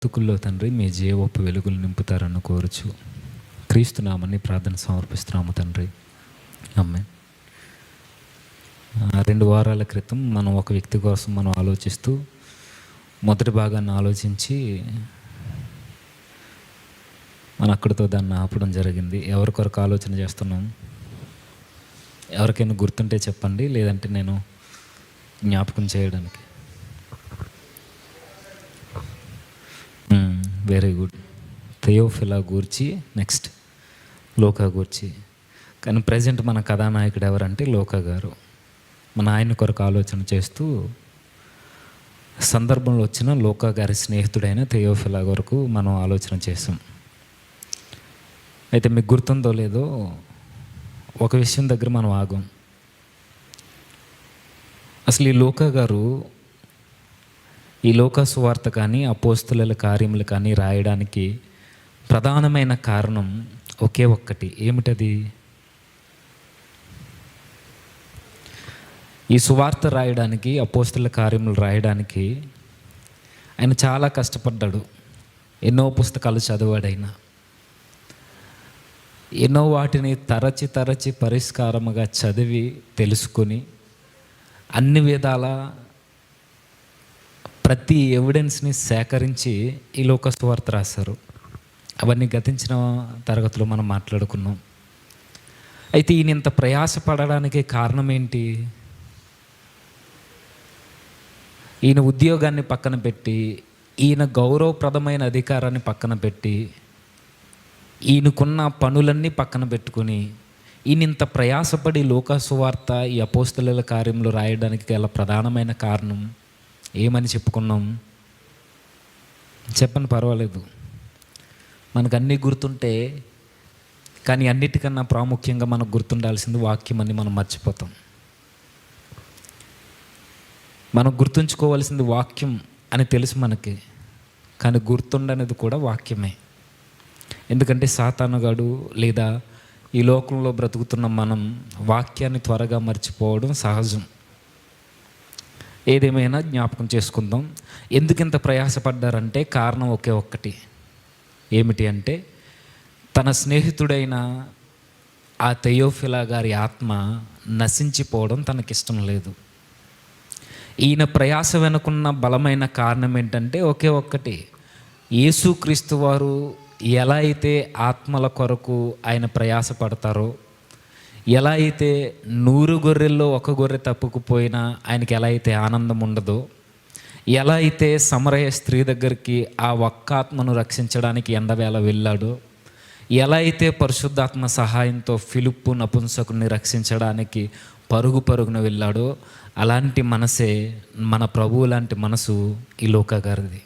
బ్రతుకుల్లో తండ్రి మీ జీవపు వెలుగులు నింపుతారని కోరుచు క్రీస్తు నామని ప్రార్థన సమర్పిస్తున్నాము తండ్రి. ఆమేన్. 2 వారాల క్రితం మనం ఒక వ్యక్తి కోసం మనం ఆలోచిస్తూ మొదటి భాగాన్ని ఆలోచించి మనం అక్కడితో దాన్ని ఆపడం జరిగింది. ఎవరి కొరకు ఆలోచన చేస్తున్నాం? ఎవరికైనా గుర్తుంటే చెప్పండి, లేదంటే నేను జ్ఞాపకం చేయడానికి. Very good. థెయోఫిలా గూర్చి, నెక్స్ట్ లోకా గూర్చి. కానీ ప్రజెంట్ మన కథానాయకుడు ఎవరంటే లోకా గారు. మన ఆయన కొరకు ఆలోచన చేస్తూ సందర్భంలో వచ్చిన లోకా గారి స్నేహితుడైన థెయోఫిలా కొరకు మనం ఆలోచన చేసాం. అయితే మీకు గుర్తుందో లేదో ఒక విషయం దగ్గర మనం ఆగాం. అసలు ఈ లోకా గారు ఈ లోకా సువార్త కానీ అపోస్తుల కార్యములు కానీ రాయడానికి ప్రధానమైన కారణం ఒకే ఒక్కటి. ఏమిటది? ఈ సువార్త రాయడానికి, అపోస్తుల కార్యములు రాయడానికి ఆయన చాలా కష్టపడ్డాడు. ఎన్నో పుస్తకాలు చదివాడైనా, ఎన్నో వాటిని తరచి పరిష్కారముగా చదివి తెలుసుకొని అన్ని విధాల ప్రతి ఎవిడెన్స్ని సేకరించి ఈ లోక సువార్త రాశారు. అవన్నీ గతించిన తరగతిలో మనం మాట్లాడుకున్నాం. అయితే ఈయన ఇంత ప్రయాసపడడానికి కారణం ఏంటి? ఈయన ఉద్యోగాన్ని పక్కన పెట్టి, ఈయన గౌరవప్రదమైన అధికారాన్ని పక్కన పెట్టి, ఈయనకున్న పనులన్నీ పక్కన పెట్టుకొని ఈయన ఇంత ప్రయాసపడి లోక సువార్త, ఈ అపోస్తలుల కార్యములు రాయడానికి గల ప్రధానమైన కారణం ఏమని చెప్పుకున్నాం? చెప్పని పర్వాలేదు, మనకు అన్నీ గుర్తుంటే. కానీ అన్నిటికన్నా ప్రాముఖ్యంగా మనకు గుర్తుండాల్సింది వాక్యం అని మనం మర్చిపోతాం. మనం గుర్తుంచుకోవాల్సింది వాక్యం అని తెలుసు మనకి, కానీ గుర్తుండనేది కూడా వాక్యమే. ఎందుకంటే సాతానుగాడు లేదా ఈ లోకంలో బ్రతుకుతున్న మనం వాక్యాన్ని త్వరగా మర్చిపోవడం సహజం. ఏదేమైనా జ్ఞాపకం చేసుకుందాం. ఎందుకింత ప్రయాసపడ్డారంటే కారణం ఒకే ఒక్కటి. ఏమిటి అంటే, తన స్నేహితుడైన ఆ థెయోఫిలా గారి ఆత్మ నశించిపోవడం తనకిష్టం లేదు. ఈయన ప్రయాస వెనుకున్న బలమైన కారణం ఏంటంటే ఒకే ఒక్కటి. యేసుక్రీస్తు వారు ఎలా అయితే ఆత్మల కొరకు ఆయన ప్రయాస పడతారో, ఎలా అయితే 100 గొర్రెల్లో 1 గొర్రె తప్పుకుపోయినా ఆయనకి ఎలా అయితే ఆనందం ఉండదో, ఎలా అయితే సమరయ స్త్రీ దగ్గరికి ఆ ఒక్క ఆత్మను రక్షించడానికి ఎండవేళ వెళ్ళాడో, ఎలా అయితే పరిశుద్ధాత్మ సహాయంతో ఫిలిప్పు నపుంసకుని రక్షించడానికి పరుగున వెళ్ళాడో, అలాంటి మనసే మన ప్రభువు లాంటి మనసు ఈ లోకా గారిది.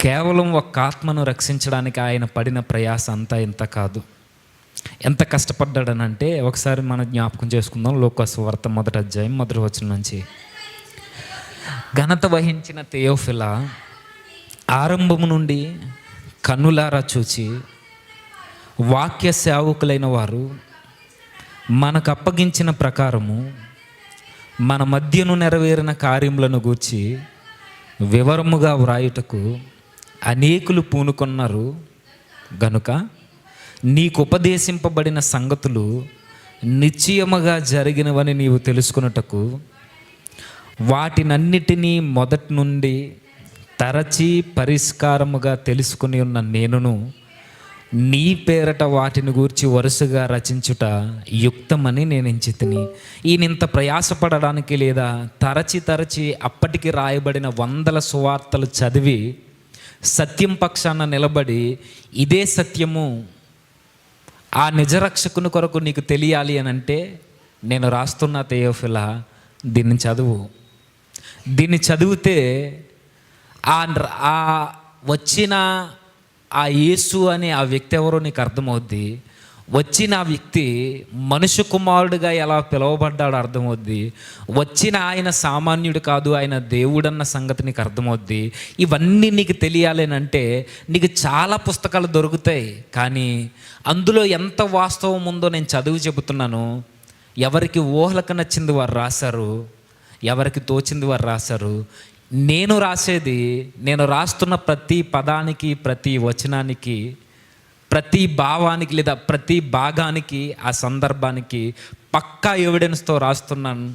కేవలం ఒక్క ఆత్మను రక్షించడానికి ఆయన పడిన ప్రయాస అంతా ఇంత కాదు. ఎంత కష్టపడ్డాడనంటే ఒకసారి మనం జ్ఞాపకం చేసుకుందాం. లోకా సువార్త 1వ అధ్యాయం 1వ వచనం నుంచి. ఘనత వహించిన థెయోఫిలా ఆరంభము నుండి కన్నులారా చూచి వాక్య సేవకులైన వారు మనకు అప్పగించిన ప్రకారము మన మధ్యను నెరవేరిన కార్యములను గూర్చి వివరముగా వ్రాయుటకు అనేకులు పూనుకొన్నారు గనుక నీకు ఉపదేశింపబడిన సంగతులు నిశ్చయముగా జరిగినవని నీవు తెలుసుకొనుటకు వాటినన్నిటినీ మొదటి నుండి తరచి పరిష్కారముగా తెలుసుకుని ఉన్న నేనును నీ పేరట వాటిని గూర్చి వరుసగా రచించుట యుక్తమని నేను ఎంచితిని. ఈయన ఇంత ప్రయాసపడడానికి లేదా తరచి అప్పటికి రాయబడిన 100 సువార్తలు చదివి సత్యం పక్షాన నిలబడి, ఇదే సత్యము, ఆ నిజరక్షకుని కొరకు నీకు తెలియాలి అని అంటే, నేను రాస్తున్న థెయోఫిలా దీన్ని చదువు. దీన్ని చదివితే ఆ వచ్చిన ఆ యేసు అనే ఆ వ్యక్తి ఎవరో నీకు అర్థమవుద్ది. వచ్చిన ఆ వ్యక్తి మనుష్య కుమారుడిగా ఎలా పిలువబడ్డాడో అర్థమవుద్ది. వచ్చిన ఆయన సామాన్యుడు కాదు, ఆయన దేవుడన్న సంగతి నీకు అర్థమవుద్ది. ఇవన్నీ నీకు తెలియాలేనంటే నీకు చాలా పుస్తకాలు దొరుకుతాయి, కానీ అందులో ఎంత వాస్తవం ఉందో నేను చదివి చెబుతున్నాను. ఎవరికి ఊహలకు నచ్చింది వారు రాశారు, ఎవరికి తోచింది వారు రాశారు. నేను రాస్తున్న ప్రతి పదానికి, ప్రతి వచనానికి, ప్రతి భావానికి లేదా ప్రతి భాగానికి, ఆ సందర్భానికి పక్కా ఎవిడెన్స్తో రాస్తున్నాను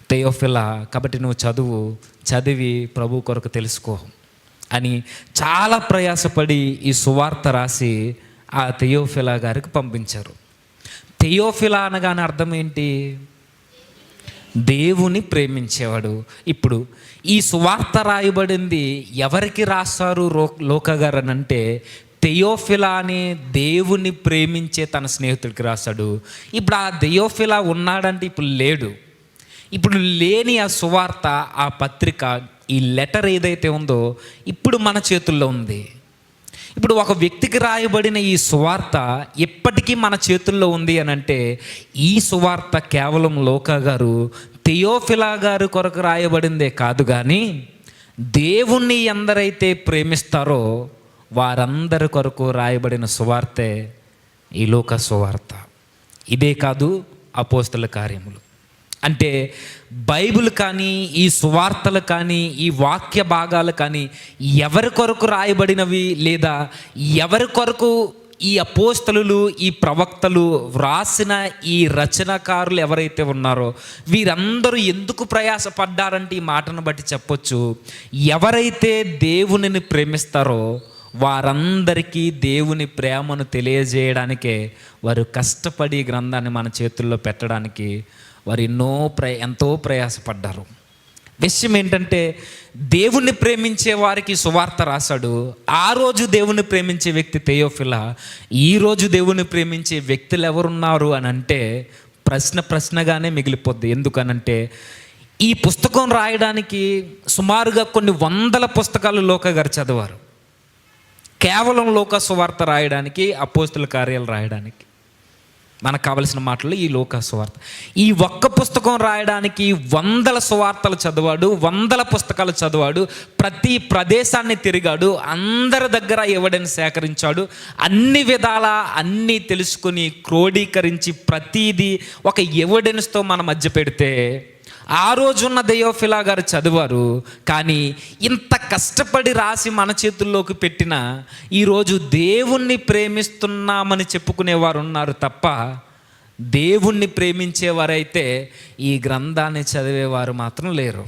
థెయోఫిలా. కాబట్టి నువ్వు చదివి ప్రభు కొరకు తెలుసుకో అని చాలా ప్రయాసపడి ఈ సువార్త రాసి ఆ థెయోఫిలా గారికి పంపించారు. థెయోఫిలా అనగానే అర్థం ఏంటి? దేవుని ప్రేమించేవాడు. ఇప్పుడు ఈ సువార్త రాయబడింది ఎవరికి రాస్తారు లోకా గారు అని అంటే, థెయోఫిలా అని దేవుని ప్రేమించే తన స్నేహితుడికి రాశాడు. ఇప్పుడు ఆ థెయోఫిలా ఉన్నాడంటే ఇప్పుడు లేడు. ఇప్పుడు లేని ఆ సువార్త, ఆ పత్రిక, ఈ లెటర్ ఏదైతే ఉందో ఇప్పుడు మన చేతుల్లో ఉంది. ఇప్పుడు ఒక వ్యక్తికి రాయబడిన ఈ సువార్త ఎప్పటికీ మన చేతుల్లో ఉంది అని అంటే, ఈ సువార్త కేవలం లోకా గారు థెయోఫిలా గారు కొరకు రాయబడిందే కాదు, కానీ దేవుణ్ణి ఎందరైతే ప్రేమిస్తారో వారందరి కొరకు రాయబడిన సువార్తే ఈ లోక సువార్త. ఇదే కాదు అపోస్తల కార్యములు. అంటే బైబిల్ కానీ, ఈ సువార్తలు కానీ, ఈ వాక్య భాగాలు కానీ ఎవరి కొరకు రాయబడినవి, లేదా ఎవరి కొరకు ఈ అపోస్తలులు, ఈ ప్రవక్తలు వ్రాసిన ఈ రచనకారులు ఎవరైతే ఉన్నారో వీరందరూ ఎందుకు ప్రయాసపడ్డారంటే ఈ మాటను బట్టి చెప్పొచ్చు, ఎవరైతే దేవునిని ప్రేమిస్తారో వారందరికీ దేవుని ప్రేమను తెలియజేయడానికే వారు కష్టపడి గ్రంథాన్ని మన చేతుల్లో పెట్టడానికి వారు ఎంతో ప్రయాసపడ్డారు. విషయం ఏంటంటే, దేవుణ్ణి ప్రేమించే వారికి సువార్త రాశాడు. ఆ రోజు దేవుణ్ణి ప్రేమించే వ్యక్తి థెయోఫిలా. ఈరోజు దేవుణ్ణి ప్రేమించే వ్యక్తులు ఎవరున్నారు అని అంటే ప్రశ్నగానే మిగిలిపోద్ది. ఎందుకనంటే, ఈ పుస్తకం రాయడానికి సుమారుగా కొన్ని వందల పుస్తకాలు లోకా గారు చదివారు. కేవలం లోక సువార్త రాయడానికి, అపోస్తల కార్యాలు రాయడానికి మనకు కావలసిన మాటలు ఈ లోక సువార్త. ఈ ఒక్క పుస్తకం రాయడానికి వందల సువార్తలు చదివాడు, వందల పుస్తకాలు చదివాడు, ప్రతి ప్రదేశాన్ని తిరిగాడు, అందరి దగ్గర ఎవిడెన్స్ సేకరించాడు, అన్ని విధాల అన్నీ తెలుసుకుని క్రోడీకరించి ప్రతీది ఒక ఎవిడెన్స్తో మన మధ్య పెడితే ఆ రోజున్న థెయోఫిలా గారు చదివారు. కానీ ఇంత కష్టపడి రాసి మన చేతుల్లోకి పెట్టిన ఈరోజు దేవుణ్ణి ప్రేమిస్తున్నామని చెప్పుకునేవారు ఉన్నారు తప్ప, దేవుణ్ణి ప్రేమించేవారైతే ఈ గ్రంథాన్ని చదివేవారు మాత్రం లేరు.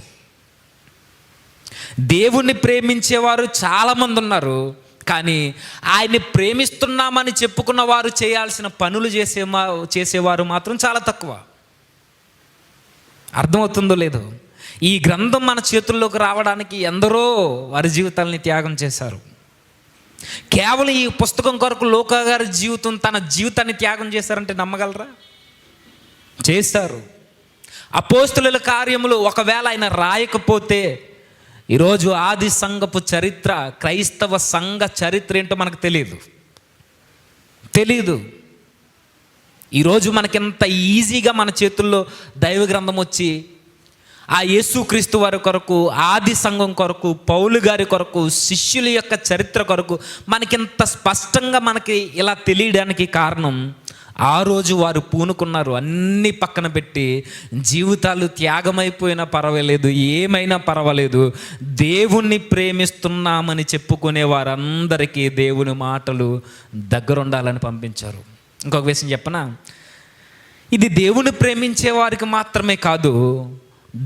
దేవుణ్ణి ప్రేమించేవారు చాలామంది ఉన్నారు, కానీ ఆయన్ని ప్రేమిస్తున్నామని చెప్పుకున్న వారు చేయాల్సిన పనులు చేసేవారు మాత్రం చాలా తక్కువ. అర్థమవుతుందో లేదో? ఈ గ్రంథం మన చేతుల్లోకి రావడానికి ఎందరో వారి జీవితాలని త్యాగం చేశారు. కేవలం ఈ పుస్తకం కొరకు లోకా గారి తన జీవితాన్ని త్యాగం చేశారంటే నమ్మగలరా? చేశారు. అపోస్తలుల కార్యములు ఒకవేళ ఆయన రాయకపోతే ఈరోజు ఆది సంఘపు చరిత్ర, క్రైస్తవ సంఘ చరిత్ర ఏంటో మనకు తెలీదు. ఈరోజు మనకింత ఈజీగా మన చేతుల్లో దైవ గ్రంథం వచ్చి ఆ యేసుక్రీస్తు వారి కొరకు, ఆది సంఘం కొరకు, పౌలు గారి కొరకు, శిష్యుల యొక్క చరిత్ర కొరకు మనకింత స్పష్టంగా మనకి ఇలా తెలియడానికి కారణం, ఆ రోజు వారు పూనుకున్నారు. అన్నీ పక్కన పెట్టి జీవితాలు త్యాగమైపోయినా పర్వాలేదు, ఏమైనా పర్వాలేదు, దేవుణ్ణి ప్రేమిస్తున్నామని చెప్పుకునే వారందరికీ దేవుని మాటలు దగ్గరుండాలని పంపించారు. ఇంకొక విషయం చెప్పనా, ఇది దేవుని ప్రేమించే వారికి మాత్రమే కాదు,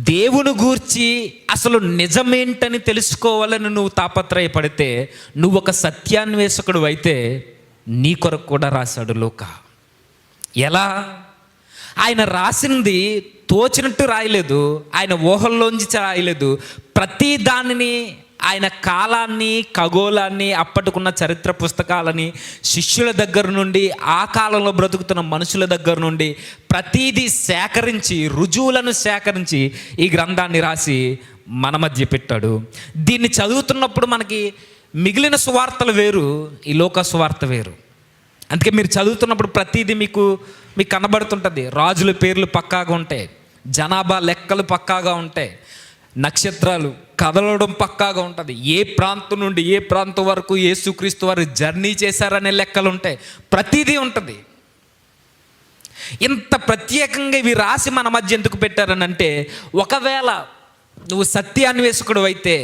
దేవుని గూర్చి అసలు నిజమేంటని తెలుసుకోవాలని నువ్వు తాపత్రయపడితే, నువ్వు ఒక సత్యాన్వేషకుడు అయితే నీ కొరకు కూడా రాశాడు లోకా. ఎలా? ఆయన రాసింది తోచినట్టు రాయలేదు, ఆయన ఊహల్లోంచి రాయలేదు. ప్రతి దానిని, ఆయన కాలాన్ని, ఖగోళాన్ని, అప్పటికున్న చరిత్ర పుస్తకాలని, శిష్యుల దగ్గర నుండి, ఆ కాలంలో బ్రతుకుతున్న మనుషుల దగ్గర నుండి ప్రతీదీ సేకరించి, రుజువులను సేకరించి ఈ గ్రంథాన్ని రాసి మన మధ్య పెట్టాడు. దీన్ని చదువుతున్నప్పుడు మనకి మిగిలిన సువార్తలు వేరు, ఈ లోక సువార్త వేరు. అందుకే మీరు చదువుతున్నప్పుడు ప్రతీదీ మీకు కనబడుతుంటుంది. రాజుల పేర్లు పక్కాగా ఉంటాయి, జనాభా లెక్కలు పక్కాగా ఉంటాయి, నక్షత్రాలు కదలడం పక్కాగా ఉంటుంది, ఏ ప్రాంతం నుండి ఏ ప్రాంతం వరకు యేసుక్రీస్తు వారు జర్నీ చేశారనే లెక్కలు ఉంటాయి, ప్రతిదీ ఉంటుంది. ఇంత ప్రత్యేకంగా ఇవి రాసి మన మధ్య ఎందుకు పెట్టారని అంటే, ఒకవేళ నువ్వు సత్యాన్వేషకుడు అయితే,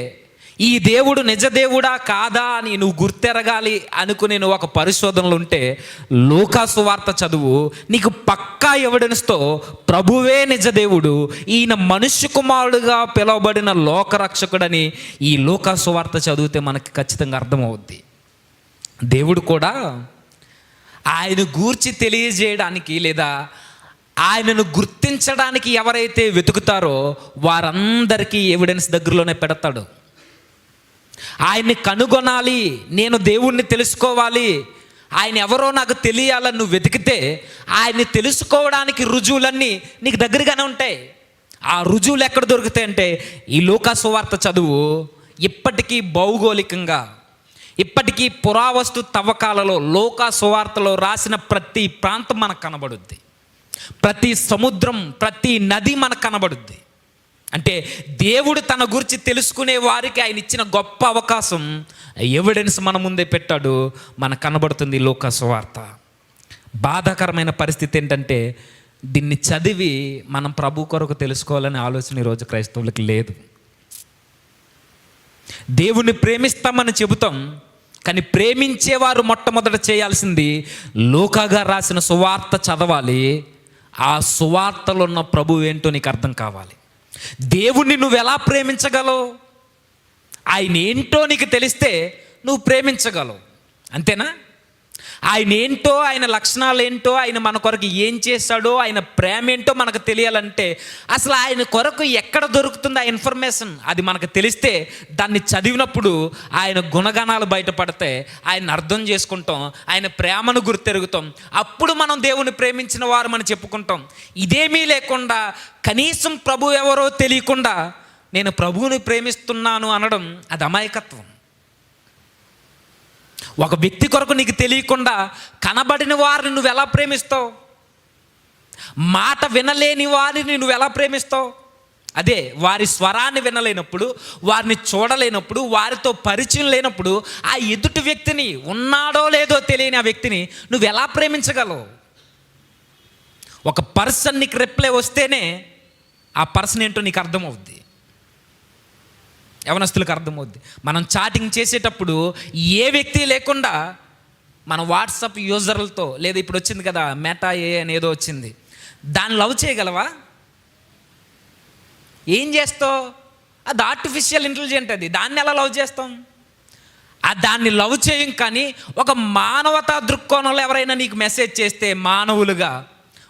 ఈ దేవుడు నిజ దేవుడా కాదా అని నువ్వు గుర్తెరగాలి అనుకుని నువ్వు ఒక పరిశోధనలు ఉంటే లూకా సువార్త చదువు. నీకు పక్కా ఎవిడెన్స్తో ప్రభువే నిజ దేవుడు, ఈయన మనుష్య కుమారుడుగా పిలువబడిన లోకరక్షకుడని ఈ లూకా సువార్త చదివితే మనకి ఖచ్చితంగా అర్థమవుద్ది. దేవుడు కూడా ఆయన గూర్చి తెలియజేయడానికి లేదా ఆయనను గుర్తించడానికి ఎవరైతే వెతుకుతారో వారందరికీ ఎవిడెన్స్ దగ్గరలోనే పెడతాడు. ఆయన్ని కనుగొనాలి, నేను దేవుణ్ణి తెలుసుకోవాలి, ఆయన ఎవరో నాకు తెలియాలని నువ్వు వెతికితే ఆయన్ని తెలుసుకోవడానికి రుజువులన్నీ నీకు దగ్గరగానే ఉంటాయి. ఆ రుజువులు ఎక్కడ దొరుకుతాయి అంటే ఈ లూకా సువార్త చదువు. ఇప్పటికీ భౌగోళికంగా, ఇప్పటికీ పురావస్తు తవ్వకాలలో లూకా సువార్తలో రాసిన ప్రతి ప్రాంతం మనకు కనబడుద్ది, ప్రతి సముద్రం, ప్రతి నది మనకు కనబడుద్ది. అంటే దేవుడు తన గురించి తెలుసుకునే వారికి ఆయన ఇచ్చిన గొప్ప అవకాశం, ఎవిడెన్స్ మన ముందే పెట్టాడు, మనకు కనబడుతుంది లూకా సువార్త. బాధాకరమైన పరిస్థితి ఏంటంటే దీన్ని చదివి మనం ప్రభు కొరకు తెలుసుకోవాలనే ఆలోచన ఈరోజు క్రైస్తవులకి లేదు. దేవుణ్ణి ప్రేమిస్తామని చెబుతాం, కానీ ప్రేమించేవారు మొట్టమొదట చేయాల్సింది లూకాగా రాసిన సువార్త చదవాలి. ఆ సువార్తలో ఉన్న ప్రభు ఏంటో నీకు అర్థం కావాలి. దేవుణ్ణి నువ్వు ఎలా ప్రేమించగలవు? ఆయన ఏంటో నీకు తెలిస్తే నువ్వు ప్రేమించగలవు, అంతేనా? ఆయన ఏంటో, ఆయన లక్షణాలు ఏంటో, ఆయన మన కొరకు ఏం చేశాడో, ఆయన ప్రేమ ఏంటో మనకు తెలియాలంటే అసలు ఆయన కొరకు ఎక్కడ దొరుకుతుంది ఆ ఇన్ఫర్మేషన్, అది మనకు తెలిస్తే దాన్ని చదివినప్పుడు ఆయన గుణగణాలు బయటపడితే ఆయన అర్థం చేసుకుంటాం, ఆయన ప్రేమను గుర్తెరుగుతాం. అప్పుడు మనం దేవుని ప్రేమించిన వారు మనం చెప్పుకుంటాం. ఇదేమీ లేకుండా కనీసం ప్రభు ఎవరో తెలియకుండా నేను ప్రభువుని ప్రేమిస్తున్నాను అనడం అది అమాయకత్వం. ఒక వ్యక్తి కొరకు నీకు తెలియకుండా కనబడిన వారిని నువ్వు ఎలా ప్రేమిస్తావు? మాట వినలేని వారిని నువ్వు ఎలా ప్రేమిస్తావు? అదే వారి స్వరాన్ని వినలేనప్పుడు, వారిని చూడలేనప్పుడు, వారితో పరిచయం లేనప్పుడు ఆ ఎదుటి వ్యక్తిని, ఉన్నాడో లేదో తెలియని ఆ వ్యక్తిని నువ్వు ఎలా ప్రేమించగలవు? ఒక పర్సన్ నీకు రిప్లై వస్తేనే ఆ పర్సన్ ఏంటో నీకు అర్థమవుద్ది, యవనస్తులకు అర్థమవుద్ది. మనం చాటింగ్ చేసేటప్పుడు ఏ వ్యక్తి లేకుండా మన వాట్సాప్ యూజర్లతో, లేదా ఇప్పుడు వచ్చింది కదా మెటా ఏ అని ఏదో వచ్చింది, దాన్ని లవ్ చేయగలవా? ఏం చేస్తావు? అది ఆర్టిఫిషియల్ ఇంటెలిజెంట్, అది దాన్ని ఎలా లవ్ చేస్తాం? దాన్ని లవ్ చేయం. కానీ ఒక మానవతా దృక్కోణంలో ఎవరైనా నీకు మెసేజ్ చేస్తే మానవులుగా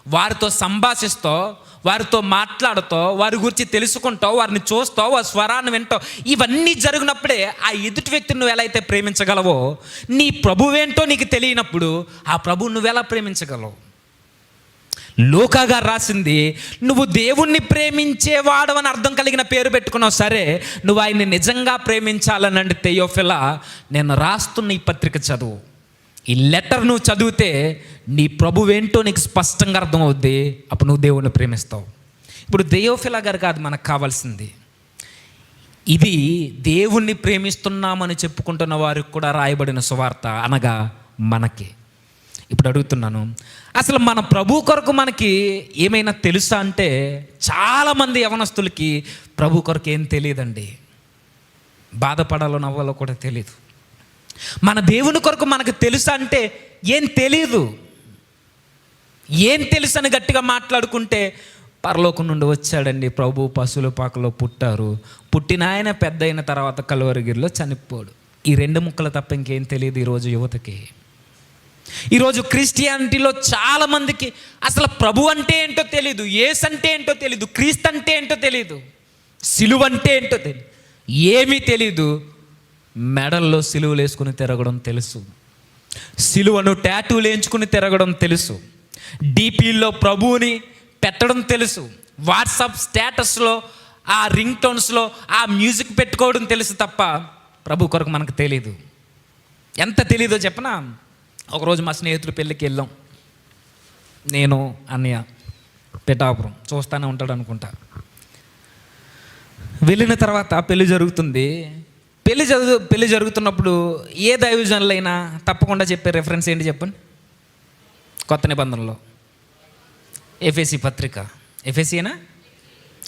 వారితో సంభాషిస్తావు, వారితో మాట్లాడుతావు, వారి గురించి తెలుసుకుంటావు, వారిని చూస్తావు, వారి స్వరాన్ని వింటావు. ఇవన్నీ జరిగినప్పుడే ఆ ఎదుటి వ్యక్తిని నువ్వు ఎలా అయితే ప్రేమించగలవో, నీ ప్రభువేంటో నీకు తెలియనప్పుడు ఆ ప్రభువు నువ్వెలా ప్రేమించగలవు? లూకాగా రాసింది నువ్వు దేవుణ్ణి ప్రేమించేవాడు అని అర్థం కలిగిన పేరు పెట్టుకున్నావు, సరే. నువ్వు ఆయన్ని నిజంగా ప్రేమించాలనండి థెయోఫిలా, నేను రాస్తున్న ఈ పత్రిక చదువు. ఈ లెటర్ నువ్వు చదివితే నీ ప్రభువేంటో నీకు స్పష్టంగా అర్థమవుద్ది. అప్పుడు నువ్వు దేవుణ్ణి ప్రేమిస్తావు. ఇప్పుడు థెయోఫిలా గారు కాదు మనకు కావాల్సింది, ఇది దేవుణ్ణి ప్రేమిస్తున్నామని చెప్పుకుంటున్న వారికి కూడా రాయబడిన సువార్త, అనగా మనకి. ఇప్పుడు అడుగుతున్నాను, అసలు మన ప్రభు కొరకు మనకి ఏమైనా తెలుసా అంటే చాలామంది యవనస్తులకి ప్రభు కొరకు ఏం తెలియదండి. బాధపడాలో నవ్వాలో కూడా తెలియదు. మన దేవుని కొరకు మనకు తెలుసా అంటే ఏం తెలియదు. ఏం తెలుసు అని గట్టిగా మాట్లాడుకుంటే పరలోకం నుండి వచ్చాడండి ప్రభు, పశువుల పాకలో పుట్టారు, పుట్టిన ఆయన పెద్ద అయిన తర్వాత కలువరిగిరిలో చనిపోడు. ఈ రెండు ముక్కలు తప్ప ఇంకేం తెలియదు ఈరోజు యువతకి. ఈరోజు క్రిస్టియానిటీలో చాలామందికి అసలు ప్రభు అంటే ఏంటో తెలియదు, యేసు అంటే ఏంటో తెలియదు, క్రీస్తు అంటే ఏంటో తెలియదు, సిలువ అంటే ఏంటో తెలియదు, ఏమీ తెలియదు. మెడల్లో సిలువలు వేసుకుని తిరగడం తెలుసు, సిలువను టాటూలు వేయించుకుని తిరగడం తెలుసు, డీపీల్లో ప్రభువుని పెట్టడం తెలుసు, వాట్సాప్ స్టేటస్లో ఆ రింగ్ టోన్స్లో ఆ మ్యూజిక్ పెట్టుకోవడం తెలుసు తప్ప ప్రభు కొరకు మనకు తెలీదు. ఎంత తెలీదో చెప్పనా? ఒకరోజు మా స్నేహితుడు పెళ్ళికి వెళ్ళాం, నేను అన్నయ్య పిఠాపురం, చూస్తూనే ఉంటాడు అనుకుంటా. వెళ్ళిన తర్వాత పెళ్ళి జరుగుతుంది. పెళ్ళి జరుగుతున్నప్పుడు ఏ దైవజనులైనా తప్పకుండా చెప్పే రెఫరెన్స్ ఏంటి చెప్పండి? కొత్త నిబంధనలో ఎఫెసీ పత్రిక, ఎఫెసీనా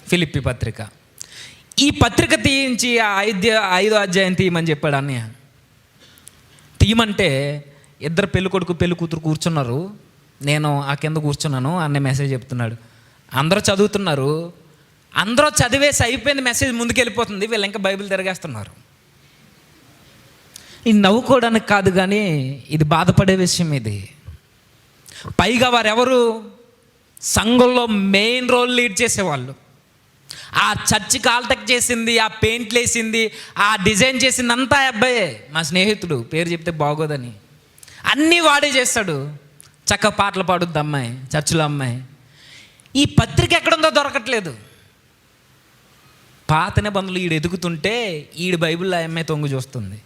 ఫిలిప్పీ పత్రిక. ఈ పత్రిక తీయించి ఆ 5వ అధ్యాయం తీయమని చెప్పాడు అన్నయ్య. తీయమంటే ఇద్దరు పెళ్ళి కొడుకు పెళ్ళి కూతురు కూర్చున్నారు, నేను ఆ కింద కూర్చున్నాను. అన్నయ్య మెసేజ్ చెప్తున్నాడు, అందరూ చదువుతున్నారు, అందరూ చదివేసి అయిపోయింది, మెసేజ్ ముందుకు వెళ్ళిపోతుంది, వీళ్ళు ఇంకా బైబిల్ తిరగేస్తున్నారు. ఇది నవ్వుకోవడానికి కాదు కానీ ఇది బాధపడే విషయం. ఇది పైగా వారెవరు? సంఘంలో మెయిన్ రోల్ లీడ్ చేసేవాళ్ళు. ఆ చర్చి కాల్టెక్ చేసింది, ఆ పెయింట్లు వేసింది, ఆ డిజైన్ చేసింది అంతా అబ్బాయే. మా స్నేహితుడు, పేరు చెప్తే బాగోదని, అన్నీ వాడే చేస్తాడు. చక్కగా పాటలు పాడుద్ది అమ్మాయి, చర్చిలో అమ్మాయి. ఈ పత్రిక ఎక్కడుందో దొరకట్లేదు. పాత నిబంధనలు ఈడు ఎదుగుతుంటే ఈడు బైబిల్లో ఆ అమ్మాయి తొంగు చూస్తుంది.